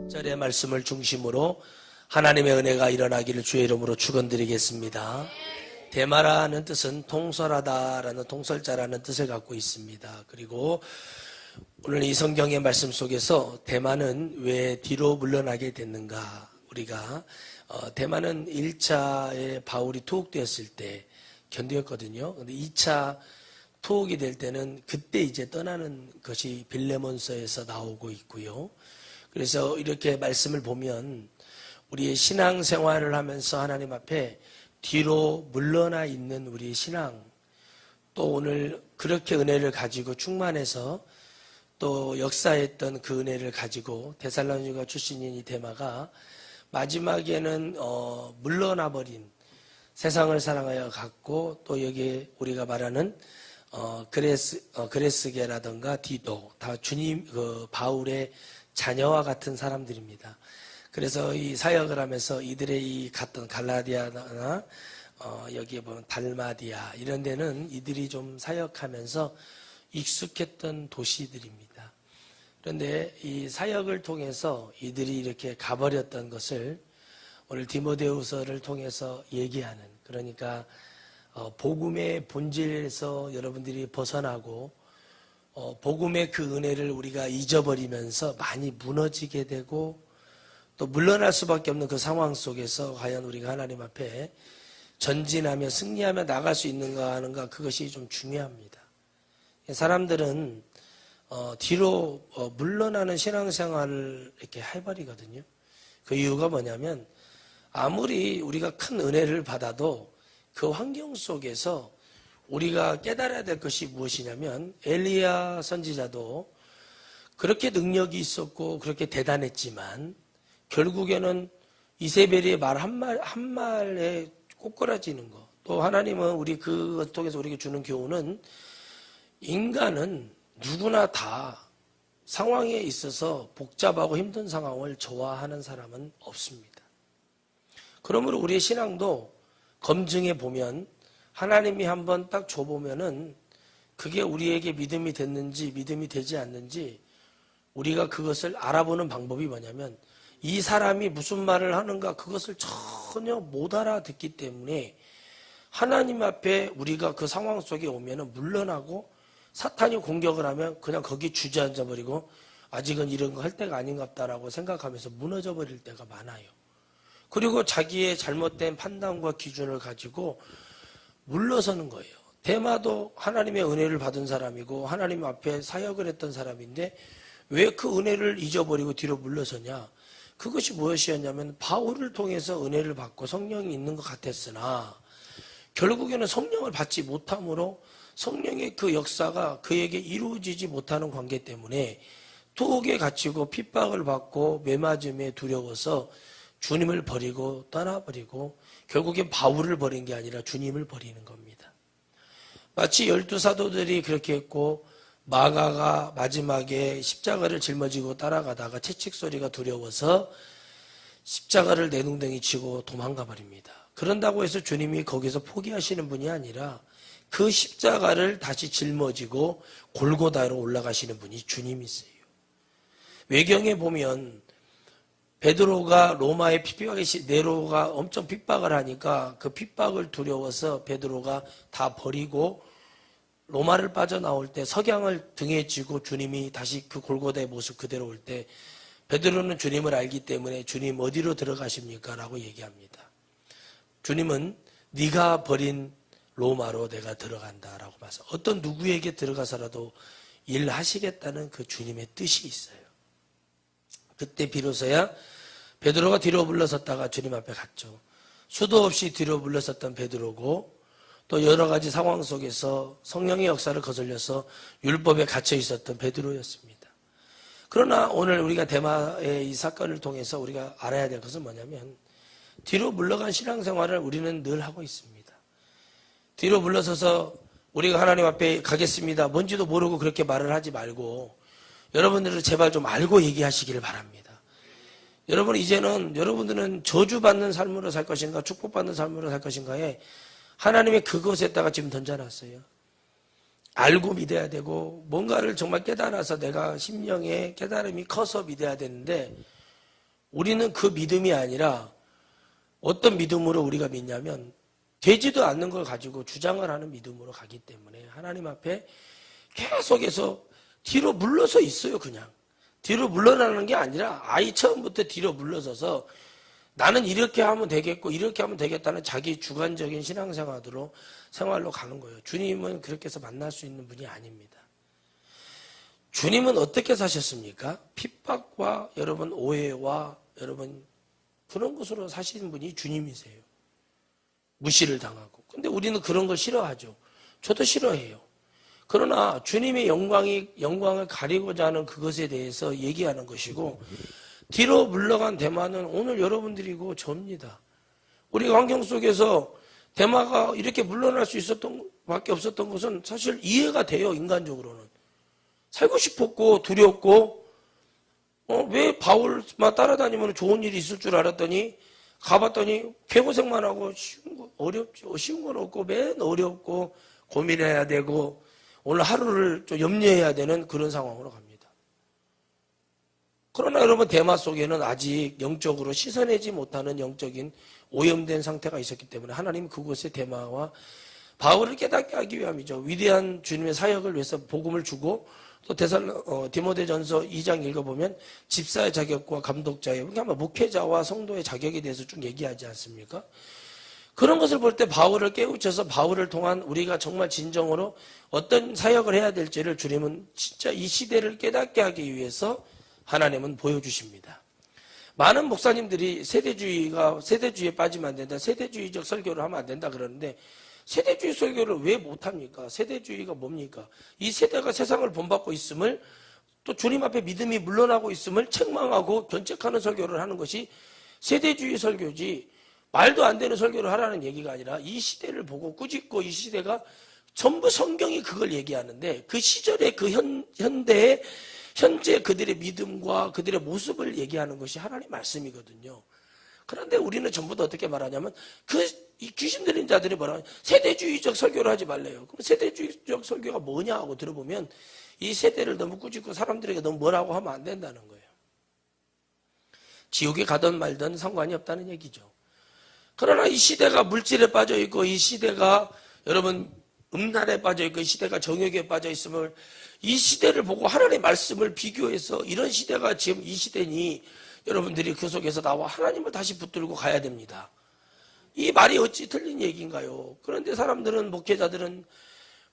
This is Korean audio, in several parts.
절의 말씀을 중심으로 하나님의 은혜가 일어나기를 주의 이름으로 축원드리겠습니다. 대마라는 뜻은 통솔하다라는 통솔자라는 뜻을 갖고 있습니다. 그리고 오늘 이 성경의 말씀 속에서 대마는 왜 뒤로 물러나게 됐는가? 우리가 대마는 1차에 바울이 투옥되었을 때 견디었거든요. 근데 2차 투옥이 될 때는 그때 이제 떠나는 것이 빌레몬서에서 나오고 있고요. 그래서 이렇게 말씀을 보면 우리의 신앙생활을 하면서 하나님 앞에 뒤로 물러나 있는 우리의 신앙, 또 오늘 그렇게 은혜를 가지고 충만해서 또 역사했던 그 은혜를 가지고 데살로니가 출신인 이 데마가 마지막에는 물러나 버린, 세상을 사랑하여 갔고, 또 여기에 우리가 말하는 그레스게라든가 디도, 다 주님 바울의 자녀와 같은 사람들입니다. 그래서 이 사역을 하면서 이들의 이 갔던 갈라디아나 여기에 보면 달마디아 이런 데는 이들이 좀 사역하면서 익숙했던 도시들입니다. 그런데 이 사역을 통해서 이들이 이렇게 가버렸던 것을 오늘 디모데후서를 통해서 얘기하는, 그러니까 복음의 본질에서 여러분들이 벗어나고 복음의 그 은혜를 우리가 잊어버리면서 많이 무너지게 되고 또 물러날 수밖에 없는 그 상황 속에서 과연 우리가 하나님 앞에 전진하며 승리하며 나갈 수 있는가 하는가, 그것이 좀 중요합니다. 사람들은 뒤로 물러나는 신앙생활을 이렇게 해버리거든요. 그 이유가 뭐냐면 아무리 우리가 큰 은혜를 받아도 그 환경 속에서 우리가 깨달아야 될 것이 무엇이냐면 엘리야 선지자도 그렇게 능력이 있었고 그렇게 대단했지만 결국에는 이세벨의 말 한 말에 꼬꾸라지는 거. 또 하나님은 우리 그것 통해서 우리에게 주는 교훈은 인간은 누구나 다 상황에 있어서 복잡하고 힘든 상황을 좋아하는 사람은 없습니다. 그러므로 우리의 신앙도 검증해 보면 하나님이 한번 딱 줘보면은 그게 우리에게 믿음이 됐는지 믿음이 되지 않는지 우리가 그것을 알아보는 방법이 뭐냐면 이 사람이 무슨 말을 하는가 그것을 전혀 못 알아듣기 때문에 하나님 앞에 우리가 그 상황 속에 오면은 물러나고 사탄이 공격을 하면 그냥 거기 주저앉아 버리고 아직은 이런 거 할 때가 아닌갑다라고 생각하면서 무너져 버릴 때가 많아요. 그리고 자기의 잘못된 판단과 기준을 가지고 물러서는 거예요. 데마도 하나님의 은혜를 받은 사람이고 하나님 앞에 사역을 했던 사람인데 왜 그 은혜를 잊어버리고 뒤로 물러서냐? 그것이 무엇이었냐면 바울을 통해서 은혜를 받고 성령이 있는 것 같았으나 결국에는 성령을 받지 못함으로 성령의 그 역사가 그에게 이루어지지 못하는 관계 때문에 투옥에 갇히고 핍박을 받고 매맞음에 두려워서 주님을 버리고 떠나버리고 결국엔 바울을 버린 게 아니라 주님을 버리는 겁니다. 마치 12사도들이 그렇게 했고 마가가 마지막에 십자가를 짊어지고 따라가다가 채찍 소리가 두려워서 십자가를 내둥댕이 치고 도망가 버립니다. 그런다고 해서 주님이 거기서 포기하시는 분이 아니라 그 십자가를 다시 짊어지고 골고다로 올라가시는 분이 주님이세요. 외경에 보면 베드로가 로마의 네로가 엄청 핍박을 하니까 그 핍박을 두려워서 베드로가 다 버리고 로마를 빠져나올 때 석양을 등에 쥐고 주님이 다시 그 골고다의 모습 그대로 올 때 베드로는 주님을 알기 때문에 주님 어디로 들어가십니까? 라고 얘기합니다. 주님은 네가 버린 로마로 내가 들어간다라고 말해서 어떤 누구에게 들어가서라도 일하시겠다는 그 주님의 뜻이 있어요. 그때 비로소야 베드로가 뒤로 물러섰다가 주님 앞에 갔죠. 수도 없이 뒤로 물러섰던 베드로고 또 여러 가지 상황 속에서 성령의 역사를 거슬려서 율법에 갇혀 있었던 베드로였습니다. 그러나 오늘 우리가 데마의 이 사건을 통해서 우리가 알아야 될 것은 뭐냐면 뒤로 물러간 신앙생활을 우리는 늘 하고 있습니다. 뒤로 물러서서 우리가 하나님 앞에 가겠습니다. 뭔지도 모르고 그렇게 말을 하지 말고 여러분들은 제발 좀 알고 얘기하시기를 바랍니다. 여러분 이제는 여러분들은 저주받는 삶으로 살 것인가 축복받는 삶으로 살 것인가에 하나님의 그것에다가 지금 던져놨어요. 알고 믿어야 되고 뭔가를 정말 깨달아서 내가 심령에 깨달음이 커서 믿어야 되는데 우리는 그 믿음이 아니라 어떤 믿음으로 우리가 믿냐면 되지도 않는 걸 가지고 주장을 하는 믿음으로 가기 때문에 하나님 앞에 계속해서 뒤로 물러서 있어요. 그냥 뒤로 물러나는 게 아니라 아이 처음부터 뒤로 물러서서 나는 이렇게 하면 되겠고 이렇게 하면 되겠다는 자기 주관적인 생활로 가는 거예요. 주님은 그렇게 해서 만날 수 있는 분이 아닙니다. 주님은 어떻게 사셨습니까? 핍박과 여러분 오해와 여러분 그런 것으로 사시는 분이 주님이세요. 무시를 당하고. 근데 우리는 그런 걸 싫어하죠. 저도 싫어해요. 그러나 주님의 영광을 가리고자 하는 그것에 대해서 얘기하는 것이고 뒤로 물러간 대마는 오늘 여러분들이고 저입니다. 우리 환경 속에서 대마가 이렇게 물러날 수 있었던 밖에 없었던 것은 사실 이해가 돼요. 인간적으로는. 살고 싶었고 두렵고 왜 바울만 따라다니면 좋은 일이 있을 줄 알았더니 가봤더니 개고생만 하고 쉬운 건 없고 맨 어렵고 고민해야 되고 오늘 하루를 좀 염려해야 되는 그런 상황으로 갑니다. 그러나 여러분 대마 속에는 아직 영적으로 씻어내지 못하는 영적인 오염된 상태가 있었기 때문에 하나님 그곳에 대마와 바울을 깨닫게 하기 위함이죠. 위대한 주님의 사역을 위해서 복음을 주고 또 디모데전서 2장 읽어보면 집사의 자격과 감독자의 목회자와 성도의 자격에 대해서 쭉 얘기하지 않습니까? 그런 것을 볼 때 바울을 깨우쳐서 바울을 통한 우리가 정말 진정으로 어떤 사역을 해야 될지를 주님은 진짜 이 시대를 깨닫게 하기 위해서 하나님은 보여주십니다. 많은 목사님들이 세대주의에 빠지면 안 된다, 세대주의적 설교를 하면 안 된다 그러는데 세대주의 설교를 왜 못합니까? 세대주의가 뭡니까? 이 세대가 세상을 본받고 있음을 또 주님 앞에 믿음이 물러나고 있음을 책망하고 견책하는 설교를 하는 것이 세대주의 설교지 말도 안 되는 설교를 하라는 얘기가 아니라 이 시대를 보고 꾸짖고 이 시대가 전부 성경이 그걸 얘기하는데 그 시절의 그 현재 그들의 믿음과 그들의 모습을 얘기하는 것이 하나님의 말씀이거든요. 그런데 우리는 전부 다 어떻게 말하냐면 이 귀신 들린 자들이 뭐라고 세대주의적 설교를 하지 말래요. 그럼 세대주의적 설교가 뭐냐 하고 들어보면 이 세대를 너무 꾸짖고 사람들에게 너무 뭐라고 하면 안 된다는 거예요. 지옥에 가든 말든 상관이 없다는 얘기죠. 그러나 이 시대가 물질에 빠져 있고 이 시대가 여러분 음란에 빠져 있고 이 시대가 정욕에 빠져 있음을 이 시대를 보고 하나님의 말씀을 비교해서 이런 시대가 지금 이 시대니 여러분들이 그 속에서 나와 하나님을 다시 붙들고 가야 됩니다. 이 말이 어찌 틀린 얘기인가요? 그런데 사람들은 목회자들은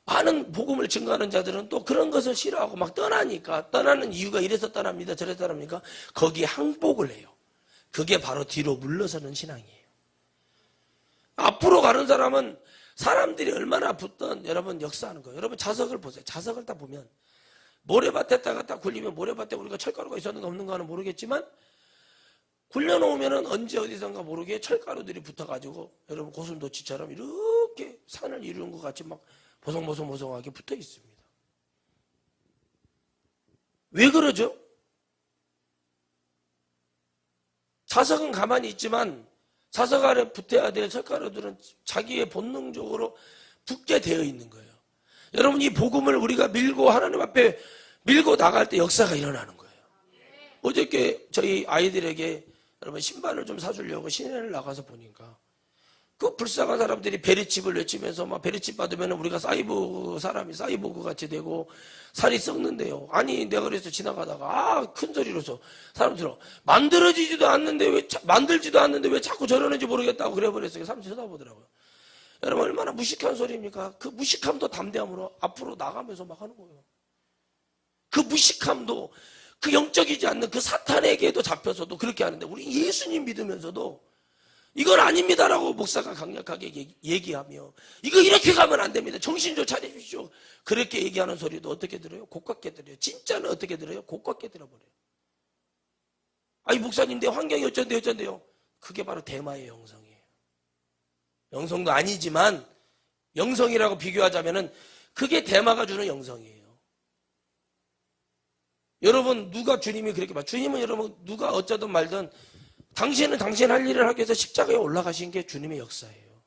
많은 복음을 증거하는 자들은 또 그런 것을 싫어하고 막 떠나니까 떠나는 이유가 이래서 떠납니다. 저래서 떠납니까? 거기에 항복을 해요. 그게 바로 뒤로 물러서는 신앙이에요. 앞으로 가는 사람은 사람들이 얼마나 붙든 여러분 역사하는 거예요. 여러분 자석을 보세요. 자석을 딱 보면 모래밭에다가 딱 굴리면 모래밭에 우리가 철가루가 있었는가 없는가는 모르겠지만 굴려놓으면 언제 어디선가 모르게 철가루들이 붙어가지고 여러분 고슴도치처럼 이렇게 산을 이루는 것 같이 막 보송보송하게 붙어 있습니다. 왜 그러죠? 자석은 가만히 있지만 자석 아래 붙어야 될 철가루들은 자기의 본능적으로 붙게 되어 있는 거예요. 여러분 이 복음을 우리가 밀고 하나님 앞에 밀고 나갈 때 역사가 일어나는 거예요. 어저께 저희 아이들에게 여러분 신발을 좀 사주려고 시내를 나가서 보니까 그 불쌍한 사람들이 베리칩을 외치면서 막 베리칩 받으면 우리가 사이보그 같이 되고 살이 썩는데요. 아니 내가 그래서 지나가다가 큰 소리로서 사람들은 만들지도 않는데 왜 자꾸 저러는지 모르겠다고 그래버렸어요. 사람들이 쳐다보더라고요. 여러분 얼마나 무식한 소리입니까? 그 무식함도 담대함으로 앞으로 나가면서 막 하는 거예요. 그 무식함도 그 영적이지 않는 그 사탄에게도 잡혀서도 그렇게 하는데 우리 예수님 믿으면서도 이건 아닙니다라고 목사가 강력하게 얘기하며 이거 이렇게 가면 안 됩니다. 정신 좀 차리십시오. 그렇게 얘기하는 소리도 어떻게 들어요? 고깝게 들어요. 진짜는 어떻게 들어요? 고깝게 들어버려요. 아니 목사님 내 환경이 어쩐데요? 그게 바로 대마의 영성이에요. 영성도 아니지만 영성이라고 비교하자면은 그게 대마가 주는 영성이에요. 여러분 누가 주님이 그렇게 봐? 주님은 여러분 누가 어쩌든 말든 당신은 당신 할 일을 하기 위해서 십자가에 올라가신 게 주님의 역사예요.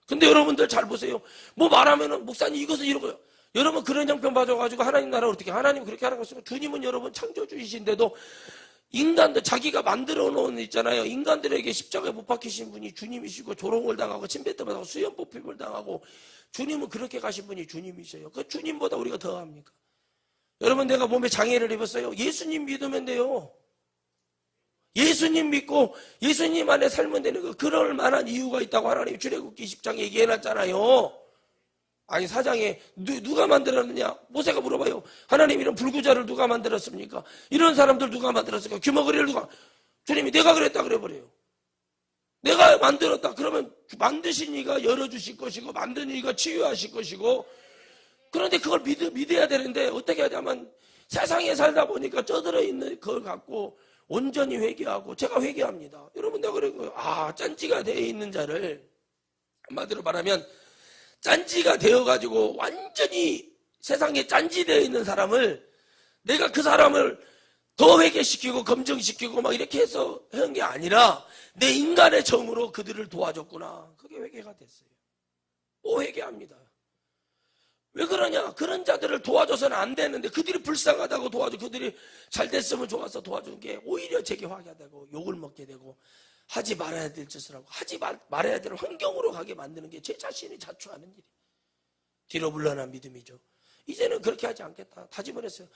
근데 여러분들 잘 보세요. 뭐 말하면은 목사님 이것은 이러고요. 여러분 그런 형편 봐줘가지고 하나님 나라 어떻게 하나님 그렇게 하는 것이고 주님은 여러분 창조주이신데도 인간들 자기가 만들어 놓은 있잖아요. 인간들에게 십자가에 못 박히신 분이 주님이시고 조롱을 당하고 침뱉음을 당하고 수염 뽑힘을 당하고 주님은 그렇게 가신 분이 주님이셔요. 그 주님보다 우리가 더합니까? 여러분 내가 몸에 장애를 입었어요. 예수님 믿으면 돼요. 예수님 믿고 예수님 안에 살면 되는 거. 그럴 만한 이유가 있다고 하나님이 출애굽기 10장에 얘기해놨잖아요. 아니 4장에 누가 만들었느냐? 모세가 물어봐요. 하나님 이런 불구자를 누가 만들었습니까? 이런 사람들 누가 만들었을까? 귀머거리를 누가? 주님이 내가 그랬다 그래버려요. 내가 만들었다. 그러면 만드신 이가 열어주실 것이고 만든 이가 치유하실 것이고 그런데 그걸 믿어야 되는데 어떻게 하냐면 세상에 살다 보니까 쪄들어 있는 그걸 갖고 온전히 회개하고 제가 회개합니다. 여러분 내가 그래요. 짠지가 되어 있는 자를 한마디로 말하면 짠지가 되어가지고 완전히 세상에 짠지되어 있는 사람을 내가 그 사람을 더 회개시키고 검증시키고 막 이렇게 해서 한 게 아니라 내 인간의 정으로 그들을 도와줬구나. 그게 회개가 됐어요. 또 회개합니다. 왜 그러냐? 그런 자들을 도와줘서는 안 되는데 그들이 불쌍하다고 도와줘. 그들이 잘 됐으면 좋아서 도와준 게 오히려 제게 화가 되고 욕을 먹게 되고 하지 말아야 될 짓을 하고 하지 말아야 될 환경으로 가게 만드는 게 제 자신이 자초하는 일이에요. 뒤로 물러난 믿음이죠. 이제는 그렇게 하지 않겠다 다짐을 했어요.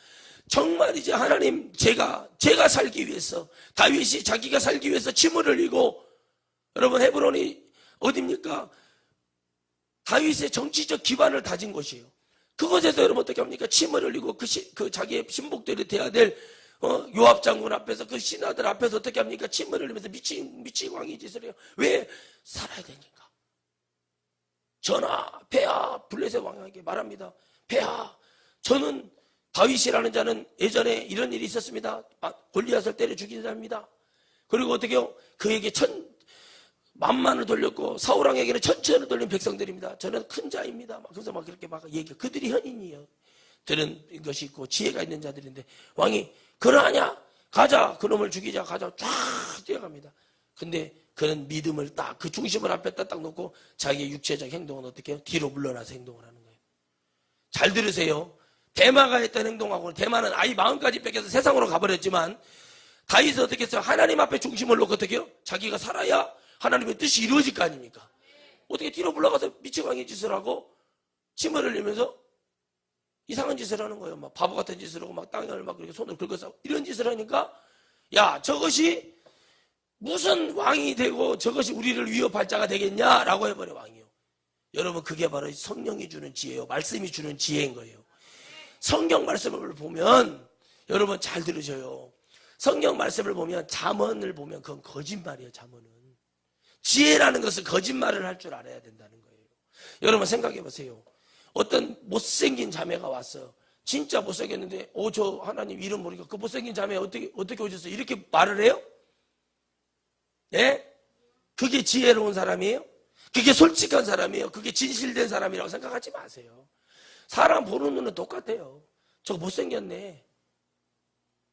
정말 이제 하나님 제가 살기 위해서 다윗이 자기가 살기 위해서 침을 흘리고 여러분 헤브론이 어디입니까? 다윗의 정치적 기반을 다진 곳이에요. 그곳에서 여러분 어떻게 합니까? 침을 흘리고 그 자기의 신복들이 돼야 될 요압 장군 앞에서 그 신하들 앞에서 어떻게 합니까? 침을 흘리면서 미친 광이 짓을 해요. 왜? 살아야 되니까. 전하 폐하 블레셋 왕에게 말합니다. 폐하 저는 다윗이라는 자는 예전에 이런 일이 있었습니다. 골리앗을 때려 죽인 자입니다. 그리고 어떻게요? 그에게 만만을 돌렸고 사울왕에게는 천천을 돌린 백성들입니다. 저는 큰 자입니다. 그래서 막 그렇게 막 얘기해. 그들이 현인이에요. 들은 것이 있고 지혜가 있는 자들인데 왕이 그러하냐? 가자. 그놈을 죽이자. 가자. 쫙 뛰어갑니다. 근데 그는 믿음을 딱 그 중심을 앞에 딱 놓고 자기의 육체적 행동은 어떻게 해요? 뒤로 물러나서 행동을 하는 거예요. 잘 들으세요. 대마가 했던 행동하고는 대마는 아이 마음까지 뺏겨서 세상으로 가버렸지만 다윗은 어떻게 했어요? 하나님 앞에 중심을 놓고 어떻게 해요? 자기가 살아야 하나님의 뜻이 이루어질 거 아닙니까? 어떻게 뒤로 물러가서 미치광이 짓을 하고 침을 흘리면서 이상한 짓을 하는 거예요. 막 바보 같은 짓을 하고 막 땅을 막 그렇게 손을 긁어서 이런 짓을 하니까 야 저것이 무슨 왕이 되고 저것이 우리를 위협할 자가 되겠냐라고 해버려 왕이요. 여러분 그게 바로 성령이 주는 지혜예요. 말씀이 주는 지혜인 거예요. 성경 말씀을 보면 여러분 잘 들으셔요. 성경 말씀을 보면 잠언을 보면 그건 거짓말이에요. 잠언은. 지혜라는 것은 거짓말을 할 줄 알아야 된다는 거예요. 여러분 생각해 보세요. 어떤 못생긴 자매가 왔어. 진짜 못생겼는데 저 하나님 이름 모르니까 그 못생긴 자매 어떻게 오셨어요? 이렇게 말을 해요? 네? 그게 지혜로운 사람이에요? 그게 솔직한 사람이에요? 그게 진실된 사람이라고 생각하지 마세요. 사람 보는 눈은 똑같아요. 저 못생겼네.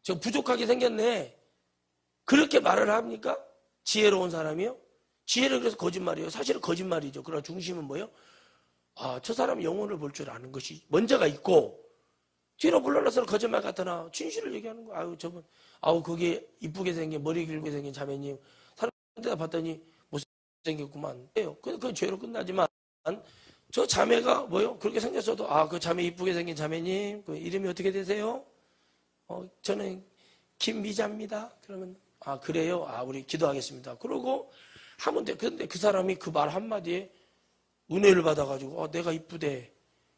저 부족하게 생겼네. 그렇게 말을 합니까? 지혜로운 사람이요? 지혜를 그래서 거짓말이에요. 사실은 거짓말이죠. 그러나 중심은 뭐예요? 저 사람 영혼을 볼 줄 아는 것이 먼저가 있고 뒤로 물러나서는 거짓말 같으나 진실을 얘기하는 거예요. 저분 그게 이쁘게 생긴 머리 길게 생긴 자매님 사람들 봤더니 못생겼구만. 그건 죄로 끝나지만 저 자매가 뭐요? 그렇게 생겼어도 그 자매 이쁘게 생긴 자매님 그 이름이 어떻게 되세요? 저는 김미자입니다. 그러면 그래요? 우리 기도하겠습니다. 그러고 하면 돼. 그런데 그 사람이 그 말 한마디에 은혜를 받아가지고 내가 이쁘대.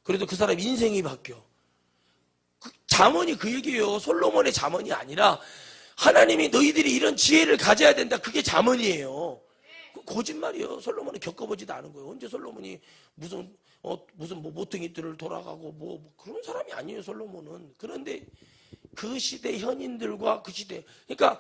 그래도 그 사람 인생이 바뀌어. 잠언이 그 얘기예요. 솔로몬의 잠언이 아니라 하나님이 너희들이 이런 지혜를 가져야 된다. 그게 잠언이에요. 거짓말이에요. 솔로몬은 겪어보지도 않은 거예요. 언제 솔로몬이 무슨 모퉁이들을 돌아가고 그런 사람이 아니에요. 솔로몬은. 그런데 그 시대 현인들과 그 시대 그러니까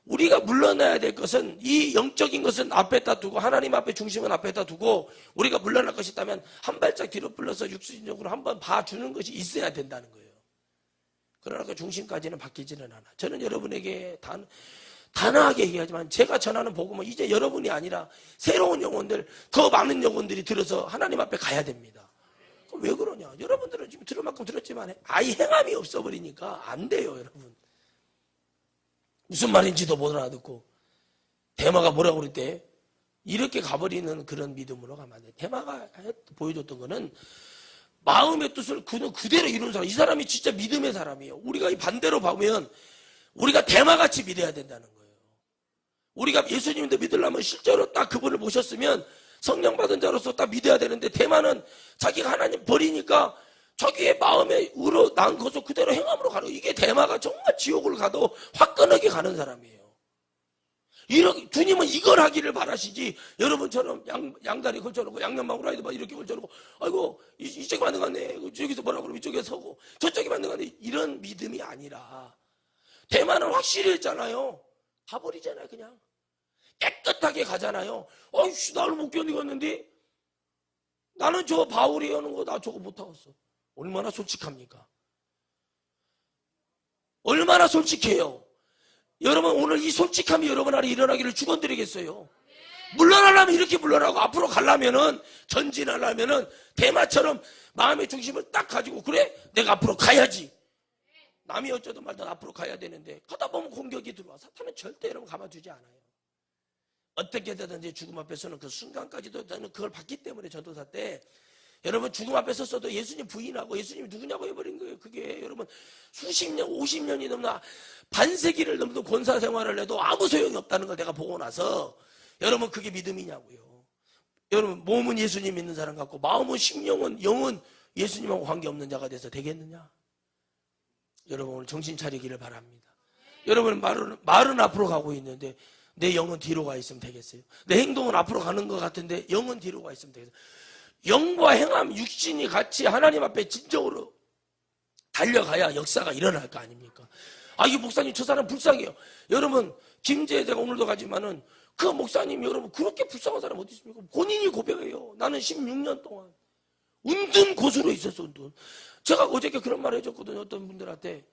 우리가 물러나야 될 것은 이 영적인 것은 앞에다 두고 하나님 앞에 중심은 앞에다 두고 우리가 물러날 것이 있다면 한 발짝 뒤로 불러서 육신적으로 한번 봐주는 것이 있어야 된다는 거예요. 그러나 그 중심까지는 바뀌지는 않아. 저는 여러분에게 단호하게 얘기하지만 제가 전하는 복음은 이제 여러분이 아니라 새로운 영혼들, 더 많은 영혼들이 들어서 하나님 앞에 가야 됩니다. 그럼 왜 그러냐? 여러분들은 지금 들을 만큼 들었지만 아예 행함이 없어버리니까 안 돼요, 여러분. 무슨 말인지도 못 알아듣고. 대마가 뭐라고 그럴 때 이렇게 가버리는 그런 믿음으로 가면 안 돼. 대마가 보여줬던 거는 마음의 뜻을 그대로 이루는 사람. 이 사람이 진짜 믿음의 사람이에요. 우리가 이 반대로 보면 우리가 대마같이 믿어야 된다는 거예요. 우리가 예수님도 믿으려면 실제로 딱 그분을 모셨으면 성령 받은 자로서 딱 믿어야 되는데, 대마는 자기가 하나님 버리니까 자기의 마음에 우러 난 것을 그대로 행함으로 가는 거예요. 이게 대마가 정말 지옥을 가도 화끈하게 가는 사람이에요. 주님은 이걸 하기를 바라시지, 여러분처럼 양다리 걸쳐놓고 양념망우라이도 막 이렇게 걸쳐놓고, 아이고 이쪽에 맞는 거 같네, 저기서 뭐라 그러면 이쪽에 서고 저쪽에 맞는 거 같네, 이런 믿음이 아니라, 대마는 확실히 했잖아요. 다 버리잖아요. 그냥 깨끗하게 가잖아요. 아이씨, 나를 못 견디겠는데, 나는 저 바울이 하는 거 나 저거 못하겠어. 얼마나 솔직합니까? 얼마나 솔직해요. 여러분, 오늘 이 솔직함이 여러분 안에 일어나기를 축원드리겠어요. 물러나려면 이렇게 물러나고, 앞으로 가려면은, 전진하려면은 대마처럼 마음의 중심을 딱 가지고, 그래, 내가 앞으로 가야지. 남이 어쩌든 말든 앞으로 가야 되는데, 가다 보면 공격이 들어와. 사탄은 절대 여러분 가만두지 않아요. 어떻게 되든지 죽음 앞에서는 그 순간까지도 저는 그걸 봤기 때문에, 전도사 때 여러분 죽음 앞에 섰어도 예수님 부인하고 예수님이 누구냐고 해버린 거예요. 그게 여러분 수십 년, 50년이 넘나 반세기를 넘는 권사 생활을 해도 아무 소용이 없다는 걸 내가 보고 나서, 여러분 그게 믿음이냐고요. 여러분 몸은 예수님 믿는 사람 같고 마음은 심령은 영은 예수님하고 관계없는 자가 돼서 되겠느냐? 여러분 오늘 정신 차리기를 바랍니다. 여러분 말은 앞으로 가고 있는데 내 영은 뒤로 가 있으면 되겠어요? 내 행동은 앞으로 가는 것 같은데 영은 뒤로 가 있으면 되겠어요? 영과 행함, 육신이 같이 하나님 앞에 진정으로 달려가야 역사가 일어날 거 아닙니까? 아, 이 목사님 저 사람 불쌍해요. 여러분 김제에 제가 오늘도 가지만은 그 목사님이 여러분 그렇게 불쌍한 사람 어디 있습니까? 본인이 고백해요. 나는 16년 동안 은둔 고수로 있었어. 은둔. 제가 어저께 그런 말을 해줬거든요. 어떤 분들한테.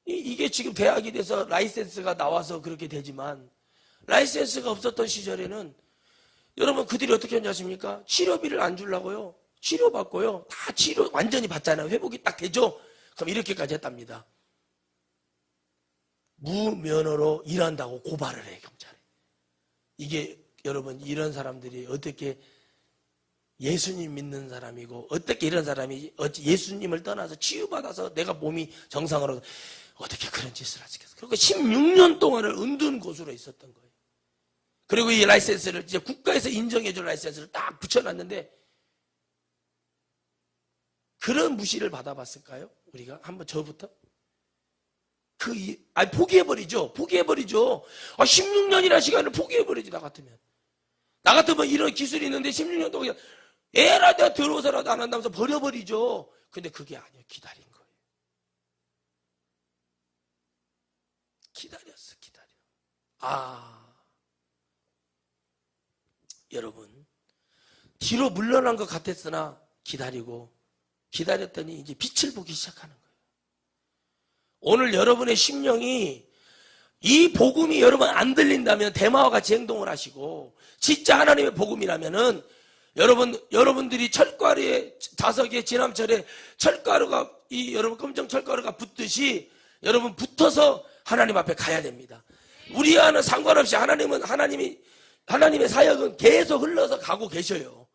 이게 지금 대학이 돼서 라이센스가 나와서 그렇게 되지만, 라이센스가 없었던 시절에는 여러분 그들이 어떻게 했는지 아십니까? 치료비를 안 주려고요, 치료받고요, 다 치료 완전히 받잖아요. 회복이 딱 되죠. 그럼 이렇게까지 했답니다. 무면허로 일한다고 고발을 해, 경찰에. 이게 여러분 이런 사람들이 어떻게 예수님 믿는 사람이고, 어떻게 이런 사람이 예수님을 떠나서 치유받아서 내가 몸이 정상으로 어떻게 그런 짓을 하시겠어요? 그리고 16년 동안을 은둔 고수로 있었던 거예요. 그리고 이 라이센스를 이제 국가에서 인정해줄 라이센스를 딱 붙여놨는데, 그런 무시를 받아봤을까요? 우리가 한번 저부터? 포기해버리죠. 포기해버리죠. 16년이라는 시간을 포기해버리지, 나 같으면. 나 같으면 이런 기술이 있는데 16년 동안 에라 내가 들어오서라도 안 한다면서 버려버리죠. 근데 그게 아니에요. 기다린 거예요. 기다렸어, 기다려. 여러분 뒤로 물러난 것 같았으나 기다렸더니 이제 빛을 보기 시작하는 거예요. 오늘 여러분의 심령이 이 복음이 여러분 안 들린다면 대마와 같이 행동을 하시고, 진짜 하나님의 복음이라면은 여러분들이 철가루에 자석에 지남철에 철가루가 여러분 검정 철가루가 붙듯이 여러분 붙어서 하나님 앞에 가야 됩니다. 우리와는 상관없이 하나님의 사역은 계속 흘러서 가고 계셔요.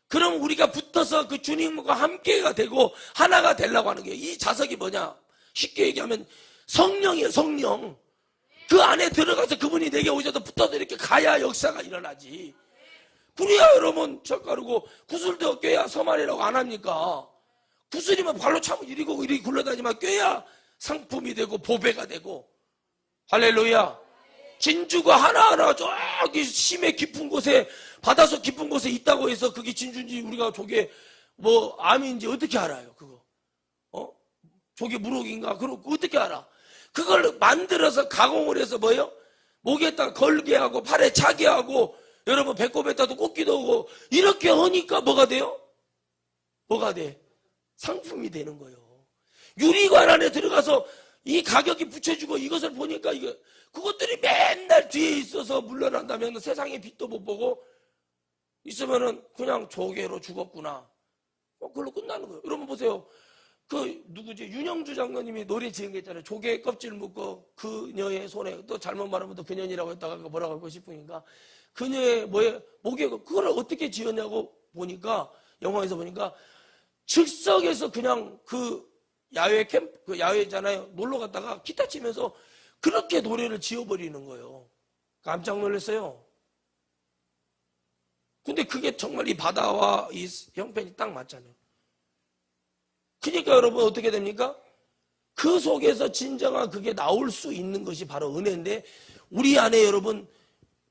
그럼 우리가 붙어서 그 주님과 함께가 되고 하나가 되려고 하는 거예요. 이 자석이 뭐냐? 쉽게 얘기하면 성령이에요. 성령. 그 안에 들어가서 그분이 내게 오셔서 붙어서 이렇게 가야 역사가 일어나지. 그래야 여러분 철가루고, 구슬도 꿰야 서말이라고 안 합니까? 구슬이면 발로 차면 이리고 이리 굴러다니면 꿰야 상품이 되고 보배가 되고. 할렐루야. 진주가 하나하나 저기 심해 깊은 곳에, 바다속 깊은 곳에 있다고 해서 그게 진주인지 우리가 저게 뭐 암인지 어떻게 알아요? 그거 저게 무록인가? 그럼 어떻게 알아? 그걸 만들어서 가공을 해서 뭐예요? 목에다 걸게 하고 팔에 차게 하고 여러분 배꼽에다도 꽂기도 하고 이렇게 하니까 뭐가 돼요? 뭐가 돼? 상품이 되는 거예요. 유리관 안에 들어가서 이 가격이 붙여주고 이것을 보니까 그것들이 맨날 뒤에 있어서 물러난다면 세상의 빛도 못 보고 있으면은 그냥 조개로 죽었구나. 그걸로 끝나는 거예요. 여러분 보세요. 누구지? 윤영주 장로님이 노래 지은 게 있잖아요. 조개 껍질 묶고 그녀의 손에, 또 잘못 말하면 또 그년이라고 했다가 뭐라고 하고 싶으니까 그녀의 목에 그걸 어떻게 지었냐고 보니까, 영화에서 보니까 즉석에서 그냥 야외 캠프, 야외잖아요. 놀러 갔다가 기타 치면서 그렇게 노래를 지어버리는 거예요. 깜짝 놀랐어요. 근데 그게 정말 이 바다와 이 형편이 딱 맞잖아요. 그러니까 여러분 어떻게 됩니까? 그 속에서 진정한 그게 나올 수 있는 것이 바로 은혜인데, 우리 안에 여러분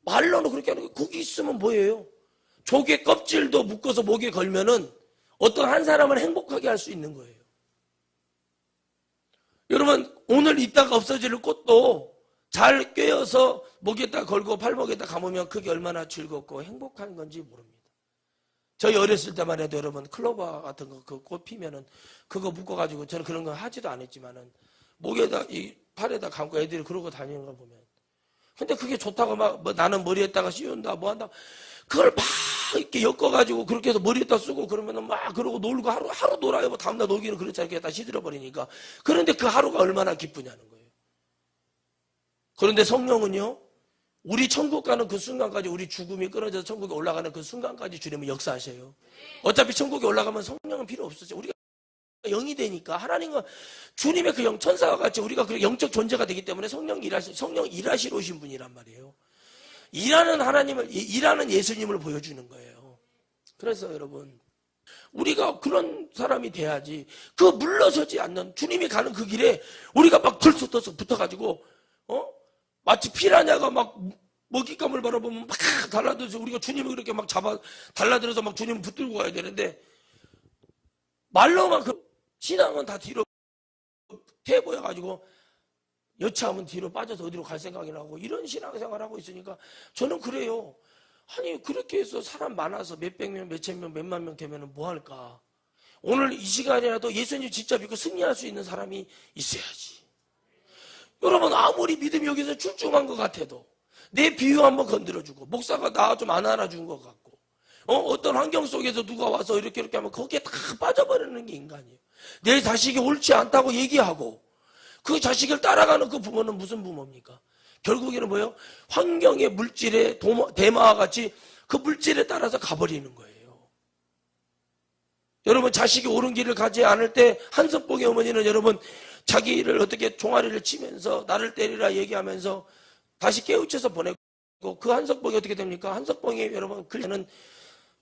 말로는 그렇게 하는 거예요. 거기 있으면 뭐예요? 조개 껍질도 묶어서 목에 걸면은 어떤 한 사람을 행복하게 할 수 있는 거예요. 여러분 오늘 있다가 없어질 꽃도 잘 꿰어서 목에다 걸고 팔목에다 감으면 그게 얼마나 즐겁고 행복한 건지 모릅니다. 저희 어렸을 때만 해도 여러분 클로버 같은 거 그 꽃 피면은 그거 묶어가지고, 저는 그런 거 하지도 않았지만은 목에다 이 팔에다 감고 애들이 그러고 다니는 거 보면, 근데 그게 좋다고 막 나는 머리에다가 씌운다 뭐 한다, 그걸 막 이렇게 엮어가지고 그렇게 해서 머리에다 쓰고 그러면은 막 그러고 놀고 하루 놀아요. 뭐 다음날 놀기는 그렇지 않게 다 시들어 버리니까. 그런데 그 하루가 얼마나 기쁘냐는 거예요. 그런데 성령은요, 우리 천국 가는 그 순간까지, 우리 죽음이 끊어져서 천국에 올라가는 그 순간까지 주님은 역사하셔요. 어차피 천국에 올라가면 성령은 필요 없었어요. 우리가 영이 되니까, 하나님은 주님의 그 영, 천사와 같이 우리가 그 영적 존재가 되기 때문에 성령 일하시러 오신 분이란 말이에요. 일하는 하나님을, 일하는 예수님을 보여주는 거예요. 그래서 여러분, 우리가 그런 사람이 돼야지, 물러서지 않는, 주님이 가는 그 길에 우리가 막 들썩들썩 붙어가지고, 마치 피라냐가 막 먹잇감을 바라보면 막 달라들어서, 우리가 주님을 그렇게 막 달라들어서 막 주님을 붙들고 가야 되는데, 말로만 신앙은 다 뒤로 태보여가지고 여차하면 뒤로 빠져서 어디로 갈 생각이 나고, 이런 신앙생활을 하고 있으니까 저는 그래요. 아니 그렇게 해서 사람 많아서 몇백 명, 몇천 명, 몇만 명 되면 뭐 할까? 오늘 이 시간이라도 예수님 진짜 믿고 승리할 수 있는 사람이 있어야지. 여러분 아무리 믿음이 여기서 출중한 것 같아도 내 비유 한번 건드려주고, 목사가 나 좀 안 알아준 것 같고, 어떤 환경 속에서 누가 와서 이렇게 하면 거기에 다 빠져버리는 게 인간이에요. 내 자식이 옳지 않다고 얘기하고 그 자식을 따라가는 그 부모는 무슨 부모입니까? 결국에는 뭐예요? 환경의 물질의 대마와 같이 그 물질에 따라서 가버리는 거예요. 여러분 자식이 옳은 길을 가지 않을 때 한석봉의 어머니는 여러분 자기를 어떻게 종아리를 치면서 나를 때리라 얘기하면서 다시 깨우쳐서 보내고, 그 한석봉이 어떻게 됩니까? 한석봉이 여러분 글에는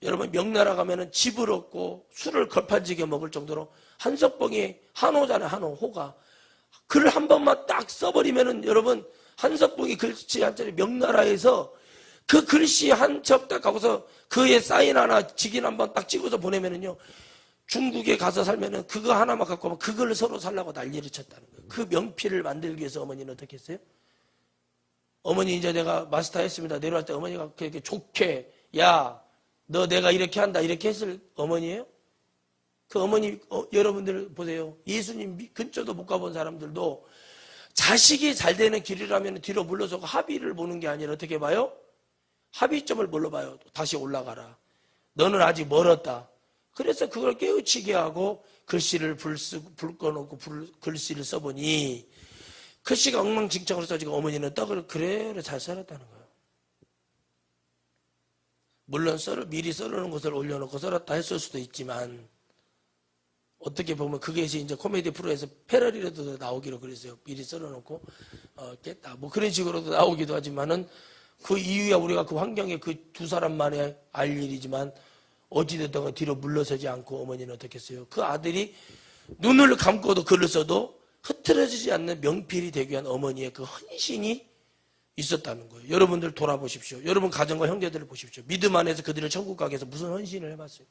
여러분 명나라 가면은 집을 얻고 술을 걸판지게 먹을 정도로, 한석봉이 한호잖아요. 호가 글 한 번만 딱 써버리면은 여러분 한석봉이 글씨 한 자리, 명나라에서 그 글씨 한 첩 딱 하고서 그의 사인 하나 직인 한번 딱 찍어서 보내면은요, 중국에 가서 살면은 그거 하나만 갖고 오면 그걸 서로 살라고 난리를 쳤다는 거예요. 그 명필을 만들기 위해서 어머니는 어떻게 했어요? 어머니 이제 내가 마스터 했습니다. 내려갈 때 어머니가 그렇게 좋게, 야 너 내가 이렇게 한다 이렇게 했을 어머니예요? 그 어머니 여러분들 보세요. 예수님 근처도 못 가본 사람들도 자식이 잘 되는 길이라면 뒤로 물러서고 합의를 보는 게 아니라 어떻게 봐요? 합의점을 뭘로 봐요? 다시 올라가라. 너는 아직 멀었다. 그래서 그걸 깨우치게 하고 글씨를 불 꺼놓고 글씨를 써보니 글씨가 엉망진창으로 써지고 어머니는 떡을 그래 잘 썰었다는 거예요. 물론 미리 썰어놓은 것을 올려놓고 썰었다 했을 수도 있지만, 어떻게 보면 그게 이제 코미디 프로에서 패러디라도 나오기로 그랬어요. 미리 썰어놓고 깼다 뭐 그런 식으로도 나오기도 하지만은, 그 이유야 우리가 그 환경에 그 두 사람만의 알 일이지만, 어찌됐든 뒤로 물러서지 않고 어머니는 어떻게 했어요? 그 아들이 눈을 감고도 글을 써도 흐트러지지 않는 명필이 되기 위한 어머니의 그 헌신이 있었다는 거예요. 여러분들 돌아보십시오. 여러분 가정과 형제들을 보십시오. 믿음 안에서 그들을 천국 가게 해서 무슨 헌신을 해봤어요?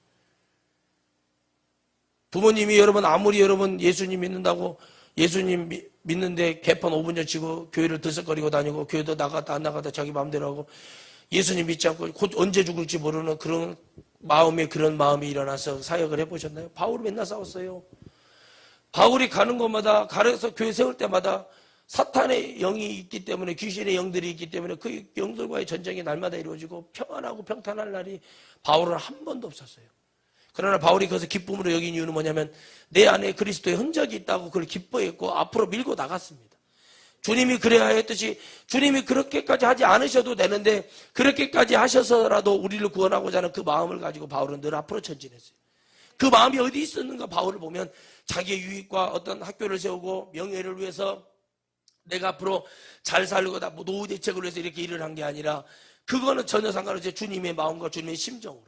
부모님이 여러분 아무리 여러분 예수님 믿는다고, 예수님 믿는데 개판 5분 전치고 교회를 들썩거리고 다니고 교회도 나갔다 안 나갔다 자기 마음대로 하고 예수님 믿지 않고 곧 언제 죽을지 모르는 그런 마음이 일어나서 사역을 해보셨나요? 바울은 맨날 싸웠어요. 바울이 가는 곳마다 가려서 교회 세울 때마다 사탄의 영이 있기 때문에, 귀신의 영들이 있기 때문에 그 영들과의 전쟁이 날마다 이루어지고 평안하고 평탄할 날이 바울은 한 번도 없었어요. 그러나 바울이 그것을 기쁨으로 여긴 이유는 뭐냐면 내 안에 그리스도의 흔적이 있다고 그걸 기뻐했고 앞으로 밀고 나갔습니다. 주님이 그래야 했듯이 주님이 그렇게까지 하지 않으셔도 되는데 그렇게까지 하셔서라도 우리를 구원하고자 하는 그 마음을 가지고 바울은 늘 앞으로 전진했어요. 그 마음이 어디 있었는가 바울을 보면 자기의 유익과 어떤 학교를 세우고 명예를 위해서 내가 앞으로 잘 살고 뭐 노후 대책을 위해서 이렇게 일을 한 게 아니라 그거는 전혀 상관없이 주님의 마음과 주님의 심정으로.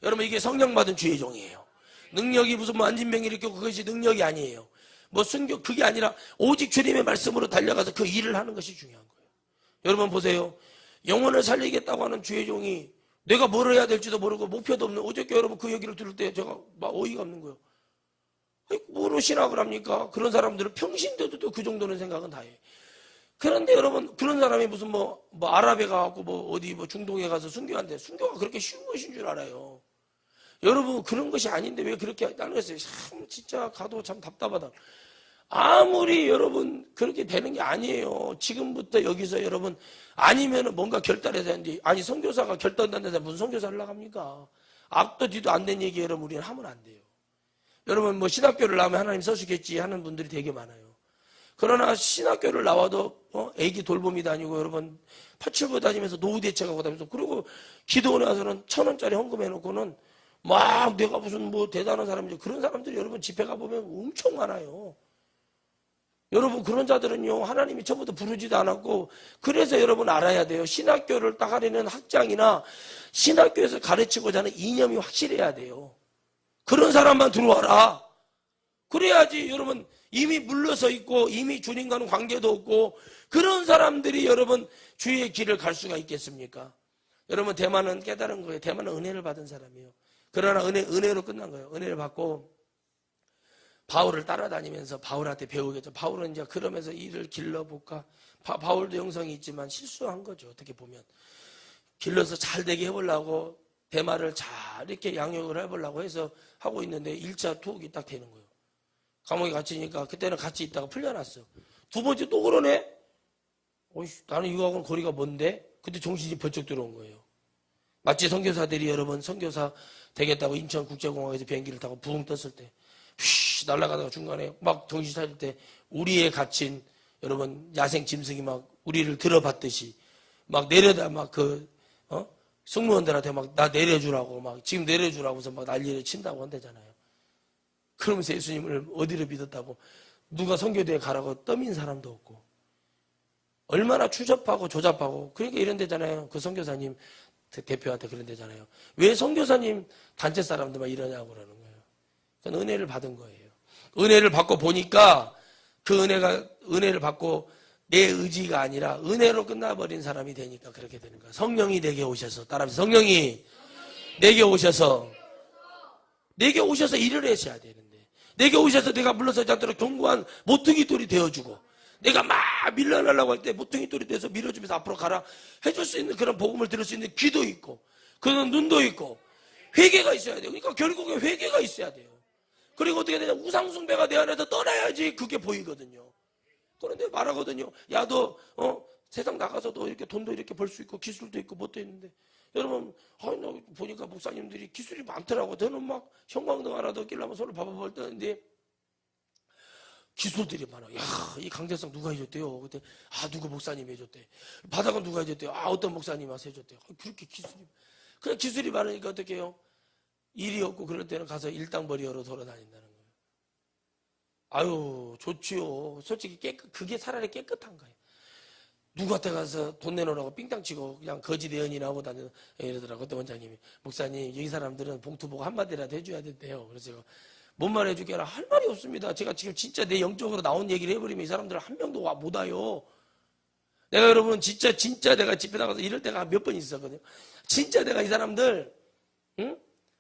여러분 이게 성령 받은 주의 종이에요. 능력이 무슨 뭐 안진병이 일으키고 그것이 능력이 아니에요. 뭐 순교 그게 아니라 오직 주님의 말씀으로 달려가서 그 일을 하는 것이 중요한 거예요. 여러분 보세요. 영혼을 살리겠다고 하는 주의 종이 내가 뭘 해야 될지도 모르고 목표도 없는 어저께 여러분 그 얘기를 들을 때 제가 막 어이가 없는 거예요. 뭐로 신학을 합니까? 그런 사람들은 평신도도 그 정도는 생각은 다 해. 그런데 여러분 그런 사람이 무슨 뭐 아랍에 가갖고 뭐 어디 뭐 중동에 가서 순교한대. 순교가 그렇게 쉬운 것인 줄 알아요. 여러분 그런 것이 아닌데 왜 그렇게 하는 것이에요? 참 진짜 가도 참 답답하다. 아무리 여러분 그렇게 되는 게 아니에요. 지금부터 여기서 여러분 아니면은 뭔가 결단해야 되는데 아니 선교사가 결단한다는데 무슨 선교사를 나갑니까? 앞도 뒤도 안 된 얘기 여러분 우리는 하면 안 돼요. 여러분 뭐 신학교를 나오면 하나님 써주겠지 하는 분들이 되게 많아요. 그러나 신학교를 나와도 애기 돌봄이 다니고 여러분 파출부 다니면서 노후 대책하고 다니면서 그리고 기도원에 와서는 1,000원짜리 헌금해놓고는 막 내가 무슨 뭐 대단한 사람이지 그런 사람들이 여러분 집회 가보면 엄청 많아요. 여러분 그런 자들은요 하나님이 처음부터 부르지도 않았고 그래서 여러분 알아야 돼요. 신학교를 딱 하려는 학장이나 신학교에서 가르치고자 하는 이념이 확실해야 돼요. 그런 사람만 들어와라. 그래야지 여러분 이미 물러서 있고 이미 주님과는 관계도 없고 그런 사람들이 여러분 주의 길을 갈 수가 있겠습니까? 여러분 대만은 깨달은 거예요. 대만은 은혜를 받은 사람이에요. 그러나 은혜로 끝난 거예요. 은혜를 받고 바울을 따라다니면서 바울한테 배우겠죠. 바울은 이제 그러면서 일을 길러볼까? 바울도 영성이 있지만 실수한 거죠. 어떻게 보면 길러서 잘 되게 해보려고 대마를 잘 이렇게 양육을 해보려고 해서 하고 있는데 1차 투옥이 딱 되는 거예요. 감옥에 갇히니까 그때는 같이 있다가 풀려났어. 두 번째 또 그러네? 나는 이거하고는 거리가 먼데? 그때 정신이 번쩍 들어온 거예요. 마치 선교사들이 여러분 선교사 되겠다고 인천국제공항에서 비행기를 타고 붕 떴을 때 날아가다가 중간에 막 정신 차릴 때 우리에 갇힌 여러분 야생 짐승이 막 우리를 들어봤듯이 막 내려다 막 승무원들한테 막 나 내려주라고 막 지금 내려주라고 해서 막 난리를 친다고 한대잖아요. 그러면서 예수님을 어디로 믿었다고 누가 선교대에 가라고 떠민 사람도 없고 얼마나 추접하고 조잡하고 그러니까 이런 데잖아요. 그 선교사님 대표한테 그런 데잖아요. 왜 선교사님 단체 사람들만 이러냐고 그러는 거예요. 그건 은혜를 받은 거예요. 은혜를 받고 보니까 그 은혜를 받고 내 의지가 아니라 은혜로 끝나버린 사람이 되니까 그렇게 되는 거예요. 성령이 내게 오셔서 따라하면서 성령이 내게 오셔서 일을 하셔야 되는데 내게 오셔서 내가 물러서지 않도록 견고한 모퉁이 돌이 되어주고 내가 막 밀려나려고 할 때 모퉁이 돌이 돼서 밀어주면서 앞으로 가라 해줄 수 있는 그런 복음을 들을 수 있는 귀도 있고 그런 눈도 있고 회개가 있어야 돼요. 그러니까 결국에 회개가 있어야 돼요. 그리고 어떻게 되냐 우상숭배가 내 안에서 떠나야지 그게 보이거든요. 그런데 말하거든요. 야 너 세상 나가서도 이렇게 돈도 이렇게 벌 수 있고 기술도 있고 뭣도 있는데 여러분 너 보니까 목사님들이 기술이 많더라고. 저는 막 형광등 하나 더 끼려면 손을 바바바 떠는데 기술들이 많아. 야, 이 강대상 누가 해줬대요? 그때 누구 목사님이 해줬대. 바닥은 누가 해줬대요? 어떤 목사님이 와서 해줬대요. 그렇게 그냥 기술이 많으니까 어떻게 해요? 일이 없고 그럴 때는 가서 일당벌이하러 돌아다닌다는 거예요. 아유 좋지요. 솔직히 그게 차라리 깨끗한 거예요. 누구한테 가서 돈 내놓으라고 삥땅 치고 그냥 거지 대연이나 하고 다니는 이러더라고. 그때 원장님이 목사님 이 사람들은 봉투 보고 한마디라도 해줘야 된대요. 그래서 제가 뭔 말 해주게라 할 말이 없습니다. 제가 지금 진짜 내 영적으로 나온 얘기를 해버리면 이 사람들 한 명도 못 와요. 내가 여러분 진짜 내가 집회 나가서 이럴 때가 몇 번 있었거든요. 진짜 내가 이 사람들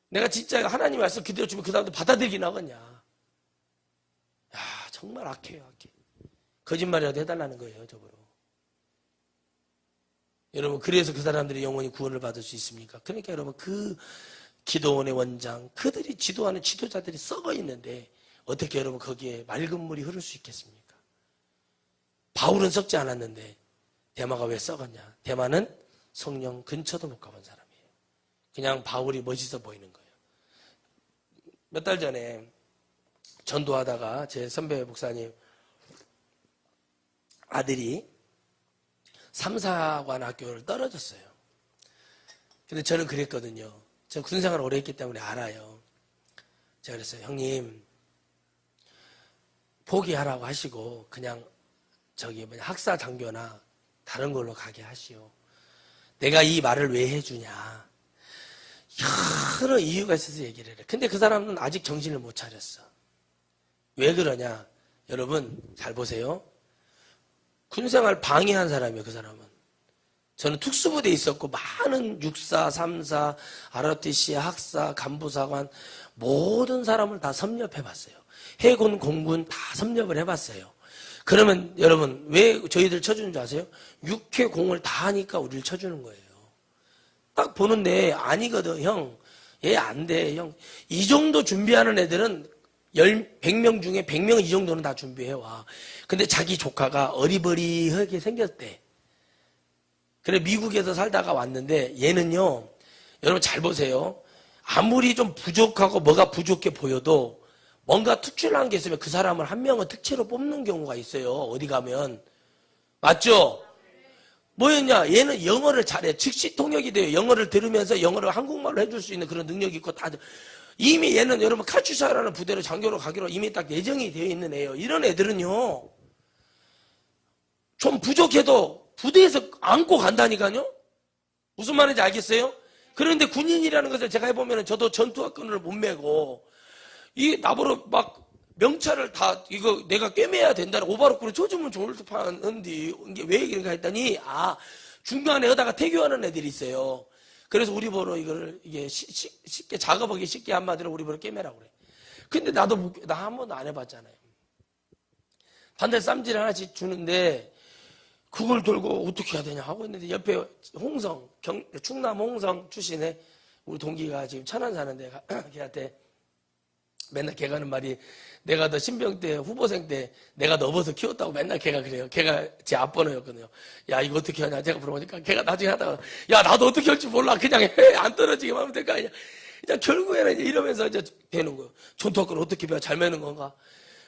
내가 진짜 하나님 말씀 그대로 주면 그 사람들 받아들이긴 하겠냐. 야 정말 악해요. 악해. 거짓말이라도 해달라는 거예요. 저거로. 여러분 그래서 그 사람들이 영원히 구원을 받을 수 있습니까? 그러니까 여러분 그 기도원의 원장 그들이 지도하는 지도자들이 썩어 있는데 어떻게 여러분 거기에 맑은 물이 흐를 수 있겠습니까? 바울은 썩지 않았는데 데마가 왜 썩었냐? 데마는 성령 근처도 못 가본 사람이에요. 그냥 바울이 멋있어 보이는 거예요. 몇 달 전에 전도하다가 제 선배 목사님 아들이 삼사관 학교를 떨어졌어요. 근데 저는 그랬거든요. 저 군생활 오래 했기 때문에 알아요. 제가 그랬어요. 형님, 포기하라고 하시고 그냥 학사 장교나 다른 걸로 가게 하시오. 내가 이 말을 왜 해주냐. 여러 이유가 있어서 얘기를 해요. 근데 그 사람은 아직 정신을 못 차렸어. 왜 그러냐. 여러분 잘 보세요. 군생활 방해한 사람이에요. 그 사람은. 저는 특수부대에 있었고 많은 육사, 삼사, ROTC, 학사, 간부사관 모든 사람을 다 섭렵해봤어요. 해군, 공군 다 섭렵을 해봤어요. 그러면 여러분 왜 저희들 쳐주는 줄 아세요? 육회 공을 다 하니까 우리를 쳐주는 거예요. 딱 보는데 아니거든. 형, 얘 안 돼. 형, 이 정도 준비하는 애들은 100명 중에 100명 이 정도는 다 준비해와. 근데 자기 조카가 어리버리하게 생겼대. 그래 미국에서 살다가 왔는데 얘는요. 여러분 잘 보세요. 아무리 좀 부족하고 뭐가 부족해 보여도 뭔가 특출난 게 있으면 그 사람을 한 명은 특채로 뽑는 경우가 있어요. 어디 가면. 맞죠? 뭐였냐? 얘는 영어를 잘해. 즉시 통역이 돼요. 영어를 들으면서 영어를 한국말로 해줄 수 있는 그런 능력이 있고 다들. 이미 얘는 여러분 카츄샤라는 부대로 장교로 가기로 이미 딱 예정이 되어 있는 애예요. 이런 애들은요. 좀 부족해도 부대에서 안고 간다니까요. 무슨 말인지 알겠어요? 그런데 군인이라는 것을 제가 해보면 저도 전투화끈을 못 메고 이 나보러 막 명찰을 다 이거 내가 꿰매야 된다는 오바로크로 조주면 좋을 듯한데 이게 왜 이런가 했더니 중간에 하다가 태교하는 애들이 있어요. 그래서 우리 보러 이걸 이게 쉽게 작업하기 쉽게 한마디로 우리 보러 꿰매라고 그래. 근데 나 한 번도 안 해봤잖아요. 반대 쌈질 하나씩 주는데 그걸 들고 어떻게 해야 되냐 하고 있는데 옆에 충남 홍성 출신의 우리 동기가 지금 천안 사는데 걔한테 맨날 걔가 하는 말이 내가 너 신병 때 후보생 때 내가 너 벗어 키웠다고 맨날 걔가 그래요. 걔가 제 앞번호였거든요. 야 이거 어떻게 하냐 제가 물어보니까 걔가 나중에 하다가 야 나도 어떻게 할지 몰라 그냥 해 안 떨어지기만 하면 될 거 아니야. 이제 결국에는 이제 이러면서 이제 되는 거예요. 전투학교를 어떻게 배워 잘 매는 건가.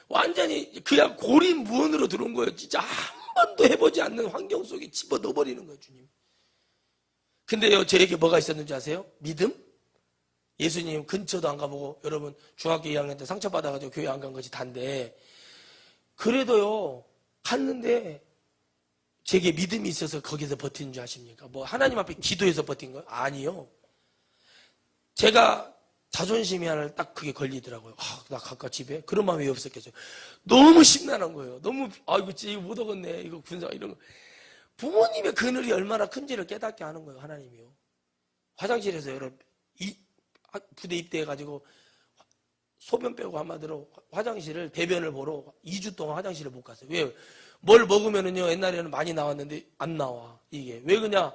완전히 그냥 고립무원으로 들어온 거예요. 진짜 한 번도 해보지 않는 환경 속에 집어넣어버리는 거예요. 주님. 근데요 저에게 뭐가 있었는지 아세요? 믿음? 예수님 근처도 안 가보고 여러분 중학교 2학년 때 상처받아가지고 교회 안 간 것이 단데 그래도요 갔는데 제게 믿음이 있어서 거기서 버티는 줄 아십니까? 뭐 하나님 앞에 기도해서 버틴 거예요? 아니요. 제가 자존심이 하나 딱 그게 걸리더라고요. 나 가까 집에 그런 마음이 왜 없었겠어요? 너무 심란한 거예요. 너무 이거 진짜 못 얻었네. 이거 군사 이런 거. 부모님의 그늘이 얼마나 큰지를 깨닫게 하는 거예요. 하나님이요. 화장실에서 여러분 부대 입대해가지고 소변 빼고 한마디로 화장실을 대변을 보러 2주 동안 화장실을 못 갔어요. 왜? 뭘 먹으면은요 옛날에는 많이 나왔는데 안 나와. 이게 왜 그냐?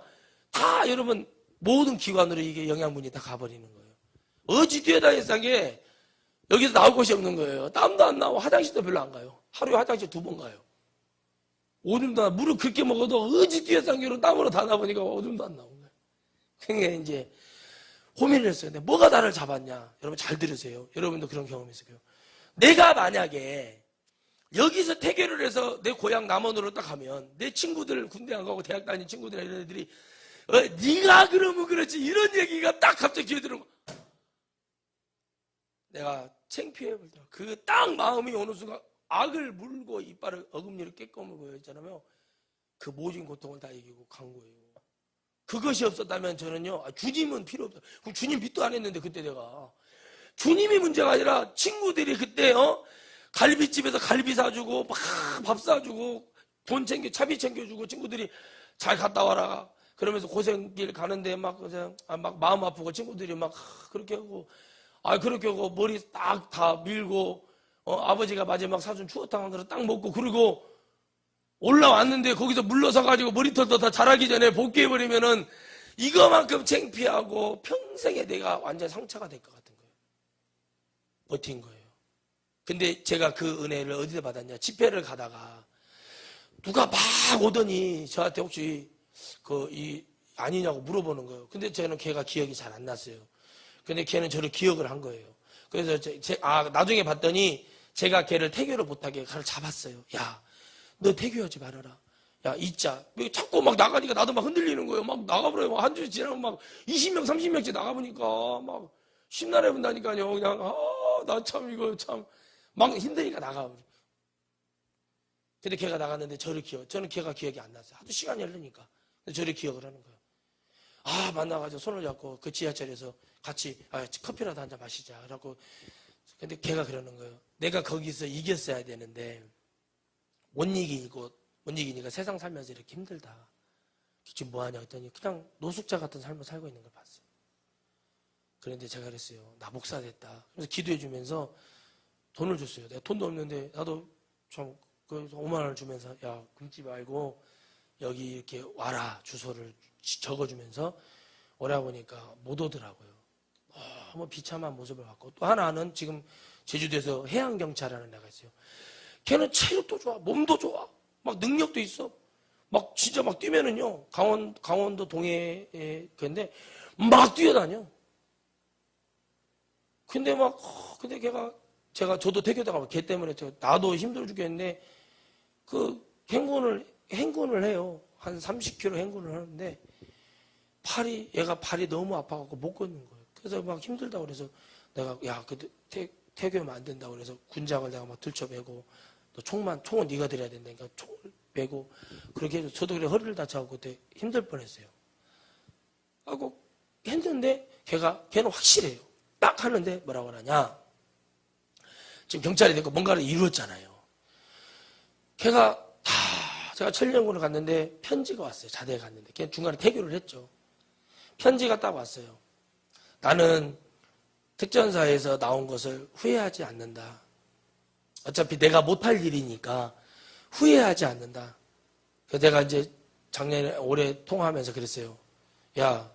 다 여러분 모든 기관으로 이게 영양분이 다 가버리는 거예요. 어찌 뛰어다니는 게 여기서 나올 곳이 없는 거예요. 땀도 안 나고 화장실도 별로 안 가요. 하루에 화장실 2번 가요. 오줌도 물을 그렇게 먹어도 어찌 뛰어다니기로 땀으로 다 나보니까 오줌도 안 나온 거예요. 그러니까 이제 고민을 했어요. 근데 뭐가 나를 잡았냐? 여러분 잘 들으세요. 여러분도 그런 경험이 있어요. 내가 만약에 여기서 태교를 해서 내 고향 남원으로 딱 가면 내 친구들 군대 안 가고 대학 다니는 친구들 이런 애들이 네가 그러면 그렇지 이런 얘기가 딱 갑자기 기회 들은 거. 내가 창피해 버리더라. 그 딱 마음이 어느 순간 악을 물고 이빨을 어금니를 깨꺼물고 있잖아요. 그 모진 고통을 다 이기고 간 거예요. 그것이 없었다면 저는요 주님은 필요 없다. 그럼 주님 믿도 안 했는데 그때 내가 주님이 문제가 아니라 친구들이 그때 갈비집에서 갈비 사주고 막 밥 사주고 돈 챙겨 차비 챙겨주고 친구들이 잘 갔다 와라 그러면서 고생길 가는데 막 마음 아프고 친구들이 막 그렇게 하고 그렇게 하고 머리 딱 다 밀고 아버지가 마지막 사준 추어탕 한 그릇 딱 먹고 그리고 올라왔는데 거기서 물러서가지고 머리털도 다 자라기 전에 복귀해버리면은 이거만큼 창피하고 평생에 내가 완전 상처가 될 것 같은 거예요. 버틴 거예요. 근데 제가 그 은혜를 어디서 받았냐? 집회를 가다가 누가 막 오더니 저한테 혹시 아니냐고 물어보는 거예요. 근데 저는 걔가 기억이 잘 안 났어요. 근데 걔는 저를 기억을 한 거예요. 그래서 나중에 봤더니 제가 걔를 태교를 못하게 걔를 잡았어요. 야, 너 태교하지 말아라. 야, 잊자. 자꾸 막 나가니까 나도 막 흔들리는 거예요. 막 나가버려요. 한 주 지나면 막 20명, 30명씩 나가보니까 막 심란해 본다니까요. 그냥, 나 참, 이거 참. 막 힘드니까 나가버려. 근데 걔가 나갔는데 저는 걔가 기억이 안 났어요. 하도 시간이 흐르니까. 저를 기억을 하는 거예요. 만나가지고 손을 잡고 그 지하철에서 같이, 커피라도 한잔 마시자. 그래갖고, 근데 걔가 그러는 거예요. 내가 거기서 이겼어야 되는데, 못 이기니까 세상 살면서 이렇게 힘들다. 지금 뭐 하냐 했더니 그냥 노숙자 같은 삶을 살고 있는 걸 봤어요. 그런데 제가 그랬어요. 나 목사 됐다. 그래서 기도해 주면서 돈을 줬어요. 내가 돈도 없는데 나도 좀 5만 원을 주면서 야, 굶지 말고 여기 이렇게 와라 주소를 적어주면서 오라 보니까 못 오더라고요. 너무 비참한 모습을 봤고 또 하나는 지금 제주도에서 해양경찰하는 애가 있어요. 걔는 체력도 좋아, 몸도 좋아, 막 능력도 있어. 막 진짜 막 뛰면은요 강원도 동해에 근데 막 뛰어다녀. 근데 근데 저도 태교다가 걔 때문에 나도 힘들어 죽겠는데 행군을 해요. 한 30km 행군을 하는데 얘가 팔이 너무 아파갖고 못 걷는 거예요. 그래서 막 힘들다고 그래서 내가 태교하면 안 된다고 그래서 군장을 내가 막 들쳐매고 너 총은 네가 들여야 된다니까 총을 매고 그렇게 해서 저도 그래 허리를 다쳐갖고 그때 힘들 뻔했어요. 하고 했는데 걔는 확실해요. 딱 하는데 뭐라고 하냐? 지금 경찰이 됐고 뭔가를 이루었잖아요. 제가 천년군을 갔는데 편지가 왔어요. 자대에 갔는데 걔 중간에 태교를 했죠. 편지가 딱 왔어요. 나는 특전사에서 나온 것을 후회하지 않는다. 어차피 내가 못할 일이니까 후회하지 않는다. 그래서 내가 이제 올해 통화하면서 그랬어요. 야,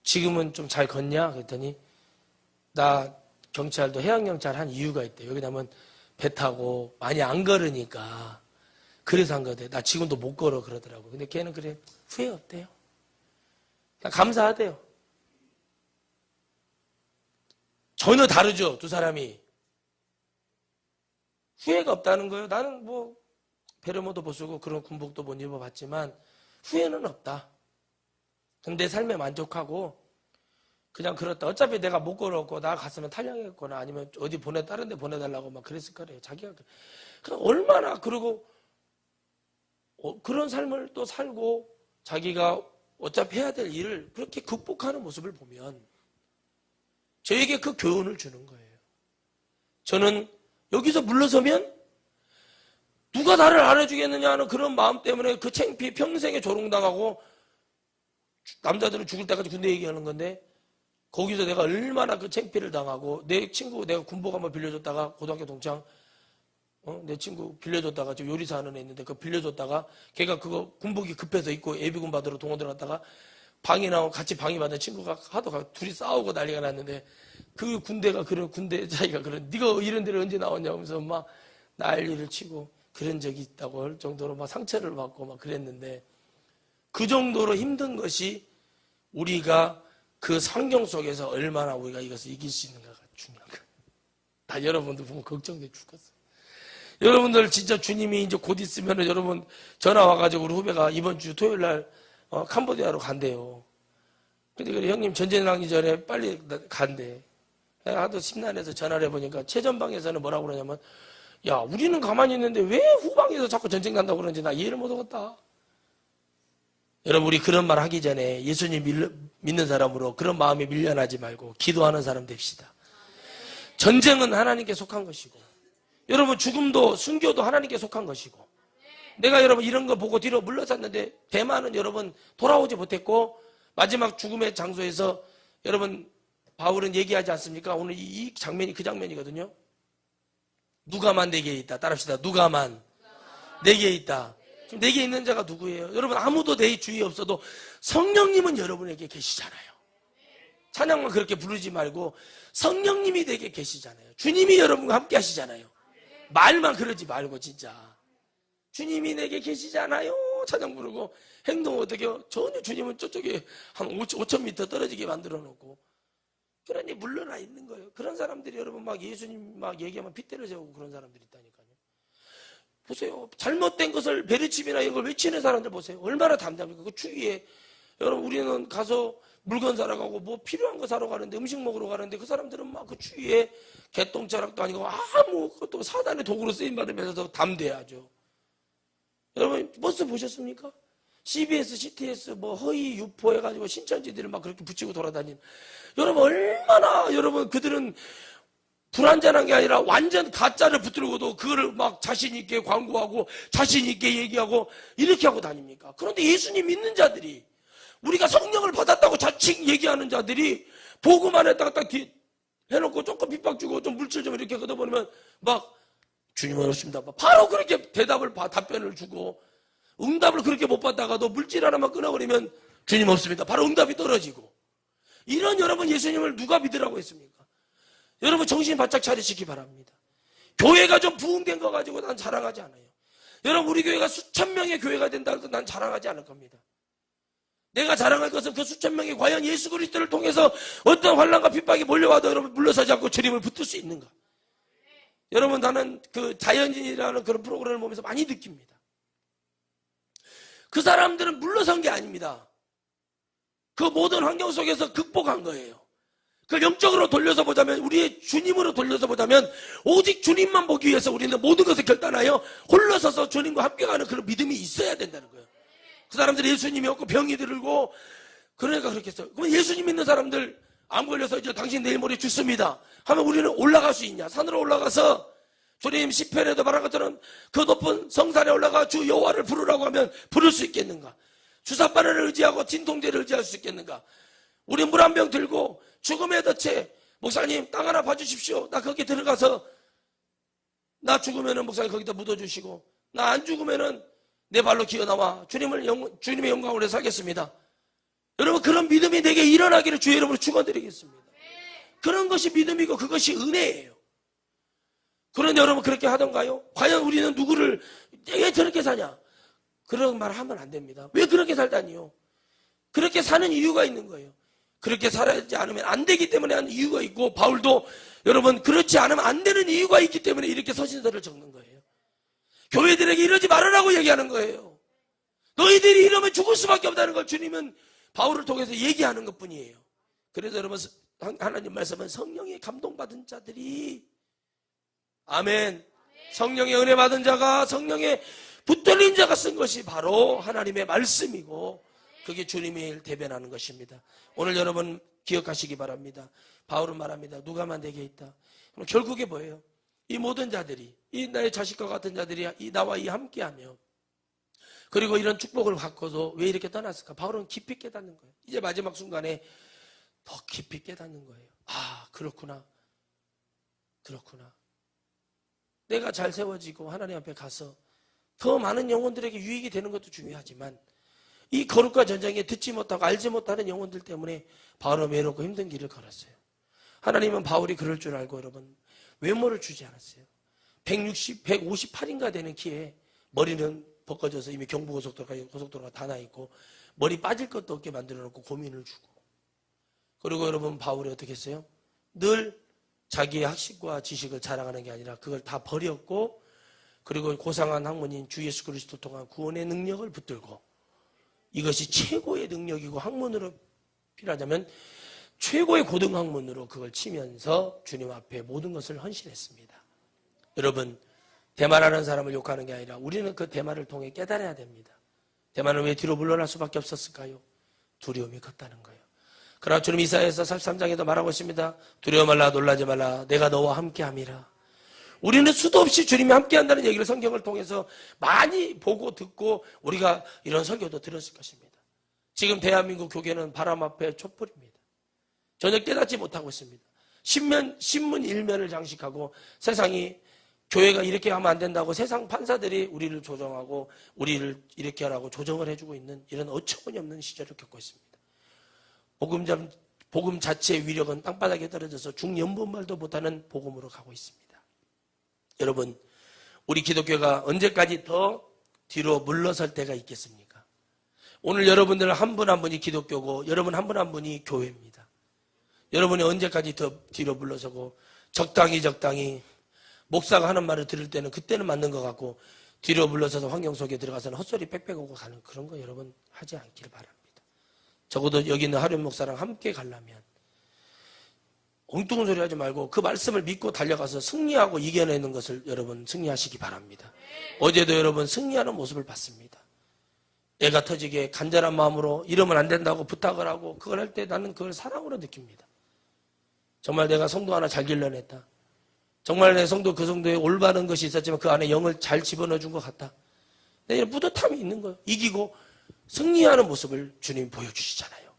지금은 좀 잘 걷냐? 그랬더니 나 경찰도 해양경찰 한 이유가 있대. 여기 나면 배 타고 많이 안 걸으니까 그래서 한 거대. 나 지금도 못 걸어 그러더라고. 근데 걔는 그래 후회 없대요. 그냥 감사하대요. 전혀 다르죠 두 사람이. 후회가 없다는 거예요. 나는 베르모도 못 쓰고 그런 군복도 못 입어봤지만 후회는 없다. 근데 내 삶에 만족하고 그냥 그렇다. 어차피 내가 못 걸었고 나 갔으면 탈영했거나 아니면 어디 다른 데 보내달라고 막 그랬을 거래요. 자기가 얼마나 그러고 그런 삶을 또 살고 자기가 어차피 해야 될 일을 그렇게 극복하는 모습을 보면 저에게 그 교훈을 주는 거예요. 저는 여기서 물러서면 누가 나를 알아주겠느냐 하는 그런 마음 때문에 그 창피에 평생에 조롱당하고 남자들은 죽을 때까지 군대 얘기하는 건데 거기서 내가 얼마나 그 창피를 당하고 내 친구 내가 군복 한번 빌려줬다가 고등학교 동창 내 친구 빌려줬다가 지금 요리사 하는 애 있는데 그거 빌려줬다가 걔가 그거 군복이 급해서 입고 예비군 받으러 동원 들어갔다가 같이 방이 받은 친구가 하도 둘이 싸우고 난리가 났는데 그 군대가 자기가 네가 이런 데를 언제 나왔냐 하면서 막 난리를 치고 그런 적이 있다고 할 정도로 막 상처를 받고 막 그랬는데 그 정도로 힘든 것이 우리가 그 성경 속에서 얼마나 우리가 이것을 이길 수 있는가가 중요한 거예요. 나 여러분들 보면 걱정돼 죽겠어. 여러분들 진짜 주님이 이제 곧 있으면은 여러분 전화 와가지고 우리 후배가 이번 주 토요일 날 캄보디아로 간대요. 근데 그래 형님 전쟁 나기 전에 빨리 간대. 하도 심란해서 전화를 해보니까 최전방에서는 뭐라고 그러냐면 야 우리는 가만히 있는데 왜 후방에서 자꾸 전쟁 난다고 그러는지 나 이해를 못하겠다. 여러분 우리 그런 말 하기 전에 예수님 믿는 사람으로 그런 마음에 밀려나지 말고 기도하는 사람 됩시다. 전쟁은 하나님께 속한 것이고 여러분 죽음도 순교도 하나님께 속한 것이고 내가 여러분 이런 거 보고 뒤로 물러섰는데 대만은 여러분 돌아오지 못했고 마지막 죽음의 장소에서 여러분 바울은 얘기하지 않습니까? 오늘 이 장면이 그 장면이거든요. 누가만 내게 있다. 따라합시다. 누가만 내게 있다. 지금 내게 있는 자가 누구예요? 여러분 아무도 내 주위에 없어도 성령님은 여러분에게 계시잖아요. 찬양만 그렇게 부르지 말고 성령님이 되게 계시잖아요. 주님이 여러분과 함께 하시잖아요. 말만 그러지 말고 진짜 주님이 내게 계시잖아요. 찬양 부르고 행동 어떻게 해요? 전혀 주님은 저쪽에 한 5,000m 떨어지게 만들어 놓고 그러니 물러나 있는 거예요. 그런 사람들이 여러분 막 예수님 막 얘기하면 빗대를 세우고 그런 사람들이 있다니까요. 보세요. 잘못된 것을 베르칩이나 이런 걸 외치는 사람들 보세요. 얼마나 담대합니까? 그 주위에 여러분 우리는 가서 물건 사러 가고 뭐 필요한 거 사러 가는데 음식 먹으러 가는데 그 사람들은 막 그 주위에 개똥자락도 아니고 아무것도 사단의 도구로 쓰임받으면서 담대하죠. 여러분 버스 보셨습니까? CBS, CTS 뭐 허위 유포 해가지고 신천지들을 막 그렇게 붙이고 돌아다니는 여러분 얼마나 여러분 그들은 불완전한 게 아니라 완전 가짜를 붙들고도 그거를 막 자신 있게 광고하고 자신 있게 얘기하고 이렇게 하고 다닙니까? 그런데 예수님 믿는 자들이 우리가 성령을 받았다고 자칭 얘기하는 자들이 복음 안에다가 딱 해놓고 조금 핍박 주고 좀 물질 좀 이렇게 걷어버리면 막 주님은 없습니다. 바로 그렇게 답변을 주고 응답을 그렇게 못 받다가도 물질 하나만 끊어버리면 주님 없습니다. 바로 응답이 떨어지고 이런 여러분 예수님을 누가 믿으라고 했습니까? 여러분 정신 바짝 차리시기 바랍니다. 교회가 좀 부흥된 거 가지고 난 자랑하지 않아요. 여러분 우리 교회가 수천 명의 교회가 된다 해도 난 자랑하지 않을 겁니다. 내가 자랑할 것은 그 수천 명이 과연 예수 그리스도를 통해서 어떤 환난과 핍박이 몰려와도 여러분 물러서지 않고 주님을 붙들 수 있는가? 여러분 나는 그 자연인이라는 그런 프로그램을 보면서 많이 느낍니다. 그 사람들은 물러선 게 아닙니다. 그 모든 환경 속에서 극복한 거예요. 그 영적으로 돌려서 보자면 우리의 주님으로 돌려서 보자면 오직 주님만 보기 위해서 우리는 모든 것을 결단하여 홀로 서서 주님과 함께 가는 그런 믿음이 있어야 된다는 거예요. 그 사람들이 예수님이 없고 병이 들고 그러니까 그렇게 했어요. 그럼 예수님 믿는 사람들 암 걸려서 이제 당신 내일 모레 죽습니다 하면 우리는 올라갈 수 있냐? 산으로 올라가서 주님 시편에도 말한 것처럼 그 높은 성산에 올라가 주 여호와를 부르라고 하면 부를 수 있겠는가? 주사바늘을 의지하고 진통제를 의지할 수 있겠는가? 우리 물 한 병 들고 죽음의 덫에 목사님 땅 하나 봐주십시오. 나 거기 들어가서 나 죽으면은 목사님 거기다 묻어주시고 나 안 죽으면은 내 발로 기어나와 주님의 영광을 위해서 하겠습니다. 여러분 그런 믿음이 내게 일어나기를 주의 이름으로 축원드리겠습니다. 그런 것이 믿음이고 그것이 은혜예요. 그런데 여러분 그렇게 하던가요? 과연 우리는 누구를 왜 저렇게 사냐? 그런 말 하면 안 됩니다. 왜 그렇게 살다니요? 그렇게 사는 이유가 있는 거예요. 그렇게 살지 않으면 안 되기 때문에 하는 이유가 있고 바울도 여러분 그렇지 않으면 안 되는 이유가 있기 때문에 이렇게 서신서를 적는 거예요. 교회들에게 이러지 말으라고 얘기하는 거예요. 너희들이 이러면 죽을 수밖에 없다는 걸 주님은 바울을 통해서 얘기하는 것뿐이에요. 그래서 여러분 하나님 말씀은 성령의 감동받은 자들이 아멘. 성령의 은혜 받은 자가 성령의 붙들린 자가 쓴 것이 바로 하나님의 말씀이고 그게 주님의 일 대변하는 것입니다. 오늘 여러분 기억하시기 바랍니다. 바울은 말합니다. 누가만 내게 있다. 그럼 결국에 뭐예요? 이 모든 자들이 이 나의 자식과 같은 자들이 나와 함께하며 그리고 이런 축복을 갖고도 왜 이렇게 떠났을까? 바울은 깊이 깨닫는 거예요. 이제 마지막 순간에 더 깊이 깨닫는 거예요. 아 그렇구나. 내가 잘 세워지고 하나님 앞에 가서 더 많은 영혼들에게 유익이 되는 것도 중요하지만 이 거룩과 전쟁에 듣지 못하고 알지 못하는 영혼들 때문에 바울은 외롭고 힘든 길을 걸었어요. 하나님은 바울이 그럴 줄 알고 여러분 외모를 주지 않았어요. 158인가 되는 키에 머리는 벗겨져서 이미 경부고속도로가 다 나 있고 머리 빠질 것도 없게 만들어 놓고 고민을 주고 그리고 여러분 바울이 어떻게 했어요? 늘 자기의 학식과 지식을 자랑하는 게 아니라 그걸 다 버렸고 그리고 고상한 학문인 주 예수 그리스도 통한 구원의 능력을 붙들고 이것이 최고의 능력이고 학문으로 필요하자면 최고의 고등학문으로 그걸 치면서 주님 앞에 모든 것을 헌신했습니다. 여러분 대마라는 사람을 욕하는 게 아니라 우리는 그 대마를 통해 깨달아야 됩니다. 대마는 왜 뒤로 물러날 수밖에 없었을까요? 두려움이 컸다는 거예요. 그러나 주님 이사야서 43장에도 말하고 있습니다. 두려워 말라 놀라지 말라 내가 너와 함께함이라. 우리는 수도 없이 주님이 함께한다는 얘기를 성경을 통해서 많이 보고 듣고 우리가 이런 설교도 들었을 것입니다. 지금 대한민국 교계는 바람 앞에 촛불입니다. 전혀 깨닫지 못하고 있습니다. 신문 일면을 장식하고 세상이 교회가 이렇게 하면 안 된다고 세상 판사들이 우리를 조정하고 우리를 이렇게 하라고 조정을 해주고 있는 이런 어처구니 없는 시절을 겪고 있습니다. 복음 복음 자체의 위력은 땅바닥에 떨어져서 중연분말도 못하는 복음으로 가고 있습니다. 여러분, 우리 기독교가 언제까지 더 뒤로 물러설 때가 있겠습니까? 오늘 여러분들 한 분 한 분이 기독교고 여러분 한 분 한 분이 교회입니다. 여러분이 언제까지 더 뒤로 물러서고 적당히 목사가 하는 말을 들을 때는 그때는 맞는 것 같고 뒤로 물러서서 환경 속에 들어가서는 헛소리 빽빽하고 가는 그런 거 여러분 하지 않기를 바랍니다. 적어도 여기 있는 하련 목사랑 함께 가려면 엉뚱한 소리 하지 말고 그 말씀을 믿고 달려가서 승리하고 이겨내는 것을 여러분 승리하시기 바랍니다. 어제도 여러분 승리하는 모습을 봤습니다. 애가 터지게 간절한 마음으로 이러면 안 된다고 부탁을 하고 그걸 할 때 나는 그걸 사랑으로 느낍니다. 정말 내가 성도 하나 잘 길러냈다. 정말 내 성도 그 성도에 올바른 것이 있었지만 그 안에 영을 잘 집어넣어 준 것 같다. 내 뿌듯함이 있는 거예요. 이기고 승리하는 모습을 주님이 보여주시잖아요.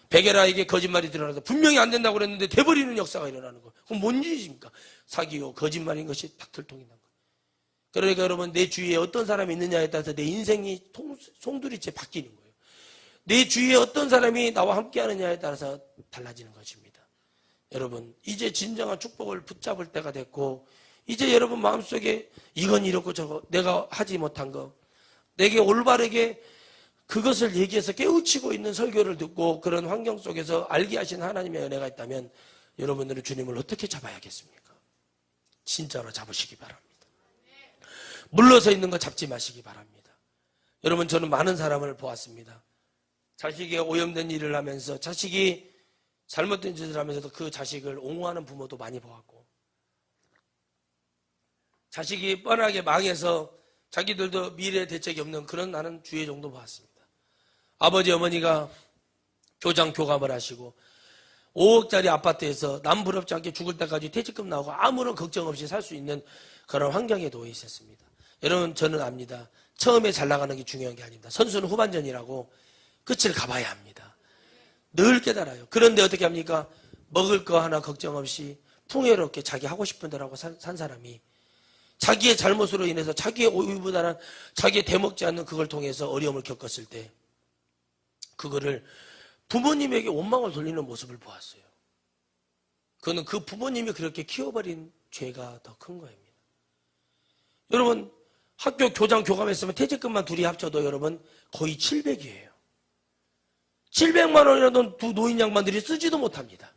베게라에게 거짓말이 드러나서 분명히 안 된다고 그랬는데 돼버리는 역사가 일어나는 거예요. 그럼 뭔 일입니까? 사기요, 거짓말인 것이 딱 들통이 난 거예요. 그러니까 여러분 내 주위에 어떤 사람이 있느냐에 따라서 내 인생이 송두리째 바뀌는 거예요. 내 주위에 어떤 사람이 나와 함께 하느냐에 따라서 달라지는 것입니다. 여러분 이제 진정한 축복을 붙잡을 때가 됐고 이제 여러분 마음속에 이건 이렇고 저거 내가 하지 못한 거 내게 올바르게 그것을 얘기해서 깨우치고 있는 설교를 듣고 그런 환경 속에서 알게 하신 하나님의 은혜가 있다면 여러분들은 주님을 어떻게 잡아야겠습니까? 진짜로 잡으시기 바랍니다. 물러서 있는 거 잡지 마시기 바랍니다. 여러분 저는 많은 사람을 보았습니다. 자식이 오염된 일을 하면서 자식이 잘못된 짓을 하면서도 그 자식을 옹호하는 부모도 많이 보았고 자식이 뻔하게 망해서 자기들도 미래 대책이 없는 그런 나는 주의 정도 보았습니다. 아버지 어머니가 교장 교감을 하시고 5억짜리 아파트에서 남 부럽지 않게 죽을 때까지 퇴직금 나오고 아무런 걱정 없이 살 수 있는 그런 환경에 놓여 있었습니다. 여러분 저는 압니다. 처음에 잘 나가는 게 중요한 게 아닙니다. 선수는 후반전이라고 끝을 가봐야 합니다. 늘 깨달아요. 그런데 어떻게 합니까? 먹을 거 하나 걱정 없이 풍요롭게 자기 하고 싶은 대로 하고 산 사람이 자기의 잘못으로 인해서 자기의 오유보다는 자기의 대먹지 않는 그걸 통해서 어려움을 겪었을 때 그거를 부모님에게 원망을 돌리는 모습을 보았어요. 그거는 그 부모님이 그렇게 키워버린 죄가 더 큰 거입니다. 여러분 학교 교장 교감했으면 퇴직금만 둘이 합쳐도 여러분 거의 700이에요. 700만 원이라도 두 노인 양반들이 쓰지도 못합니다.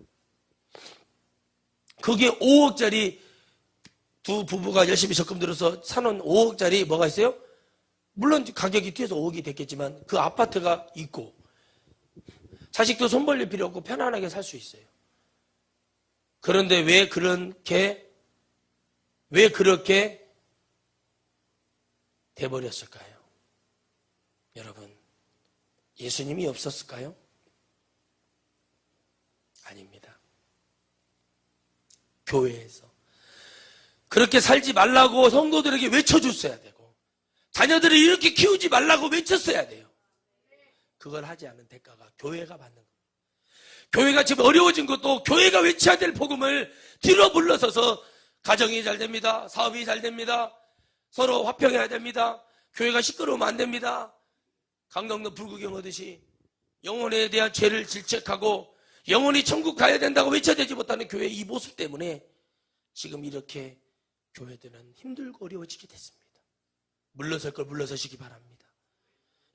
그게 5억짜리 두 부부가 열심히 적금 들어서 사놓은 5억짜리 뭐가 있어요? 물론 가격이 뛰어서 5억이 됐겠지만 그 아파트가 있고 자식도 손 벌릴 필요 없고 편안하게 살 수 있어요. 그런데 왜 그렇게 돼버렸을까요? 여러분 예수님이 없었을까요? 아닙니다. 교회에서 그렇게 살지 말라고 성도들에게 외쳐줬어야 되고 자녀들을 이렇게 키우지 말라고 외쳤어야 돼요. 그걸 하지 않은 대가가 교회가 받는 겁니다. 교회가 지금 어려워진 것도 교회가 외쳐야 될 복음을 뒤로 물러서서 가정이 잘 됩니다. 사업이 잘 됩니다. 서로 화평해야 됩니다. 교회가 시끄러우면 안 됩니다. 강덕로 불구경 하듯이 영혼에 대한 죄를 질책하고 영혼이 천국 가야 된다고 외쳐대지 못하는 교회의 이 모습 때문에 지금 이렇게 교회들은 힘들고 어려워지게 됐습니다. 물러설 걸 물러서시기 바랍니다.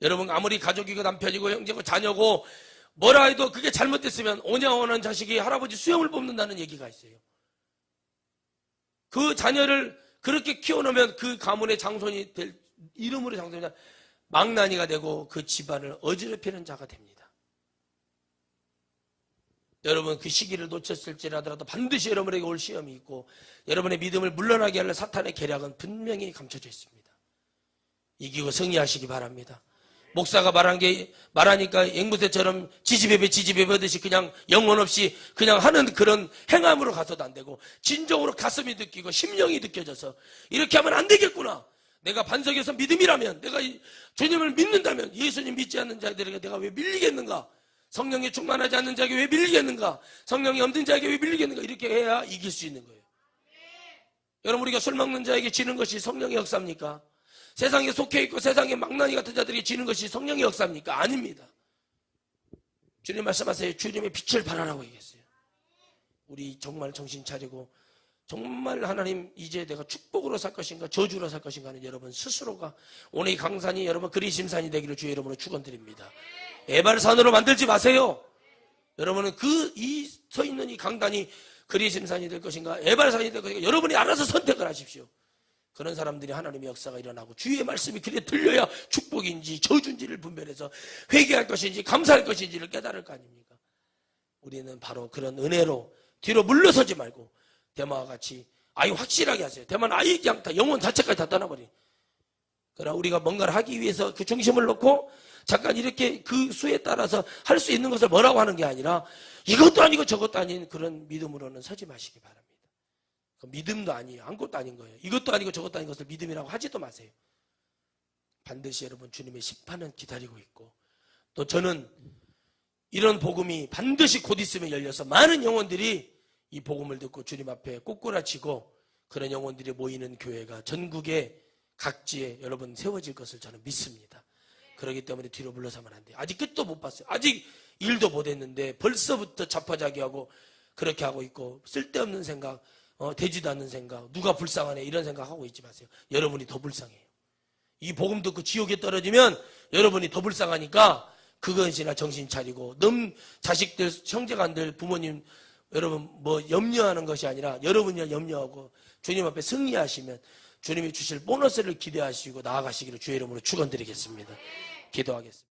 여러분 아무리 가족이고 남편이고 형제고 자녀고 뭐라 해도 그게 잘못됐으면 오냐오는 자식이 할아버지 수염을 뽑는다는 얘기가 있어요. 그 자녀를 그렇게 키워놓으면 그 가문의 장손이 될 이름으로 장손이 망나니가 되고 그 집안을 어지럽히는 자가 됩니다. 여러분 그 시기를 놓쳤을지라도 반드시 여러분에게 올 시험이 있고 여러분의 믿음을 물러나게 할 사탄의 계략은 분명히 감춰져 있습니다. 이기고 승리하시기 바랍니다. 목사가 말하니까 앵무새처럼 지지배배 하듯이 그냥 영혼 없이 그냥 하는 그런 행함으로 가서도 안 되고 진정으로 가슴이 느끼고 심령이 느껴져서 이렇게 하면 안 되겠구나. 내가 반석에서 믿음이라면 내가 주님을 믿는다면 예수님 믿지 않는 자들에게 내가 왜 밀리겠는가? 성령에 충만하지 않는 자에게 왜 밀리겠는가? 성령이 없는 자에게 왜 밀리겠는가? 이렇게 해야 이길 수 있는 거예요. 여러분 우리가 술 먹는 자에게 지는 것이 성령의 역사입니까? 세상에 속해 있고 세상에 망나니 같은 자들이 지는 것이 성령의 역사입니까? 아닙니다. 주님 말씀하세요. 주님의 빛을 발하라고 얘기했어요. 우리 정말 정신 차리고 정말 하나님 이제 내가 축복으로 살 것인가 저주로 살 것인가 하는 여러분 스스로가 오늘 이 강산이 여러분 그리심산이 되기를 주의 이름으로 축원드립니다. 에발산으로 만들지 마세요. 여러분은 이 서 있는 이 강단이 그리심산이 될 것인가 에발산이 될 것인가 여러분이 알아서 선택을 하십시오. 그런 사람들이 하나님의 역사가 일어나고 주의 말씀이 귀에 들려야 축복인지 저주인지를 분별해서 회개할 것인지 감사할 것인지를 깨달을 거 아닙니까? 우리는 바로 그런 은혜로 뒤로 물러서지 말고 대마와 같이 아예 확실하게 하세요. 대마는 아예 그냥 다 영혼 자체까지 다 떠나버려. 그러나 우리가 뭔가를 하기 위해서 그 중심을 놓고 잠깐 이렇게 그 수에 따라서 할 수 있는 것을 뭐라고 하는 게 아니라 이것도 아니고 저것도 아닌 그런 믿음으로는 서지 마시기 바랍니다. 그 믿음도 아니에요. 아무것도 아닌 거예요. 이것도 아니고 저것도 아닌 것을 믿음이라고 하지도 마세요. 반드시 여러분 주님의 심판은 기다리고 있고 또 저는 이런 복음이 반드시 곧 있으면 열려서 많은 영혼들이 이 복음을 듣고 주님 앞에 꼬꾸라치고 그런 영혼들이 모이는 교회가 전국의 각지에 여러분 세워질 것을 저는 믿습니다. 그렇기 때문에 뒤로 물러서면 안 돼요. 아직 끝도 못 봤어요. 아직 일도 못 했는데 벌써부터 자포자기하고 그렇게 하고 있고 쓸데없는 생각, 되지도 않는 생각, 누가 불쌍하네 이런 생각하고 있지 마세요. 여러분이 더 불쌍해요. 이 복음 듣고 지옥에 떨어지면 여러분이 더 불쌍하니까 그것이나 정신 차리고 자식들, 형제간들, 부모님 여러분 뭐 염려하는 것이 아니라 여러분이 염려하고 주님 앞에 승리하시면 주님이 주실 보너스를 기대하시고 나아가시기를 주의 이름으로 축원드리겠습니다. 기도하겠습니다.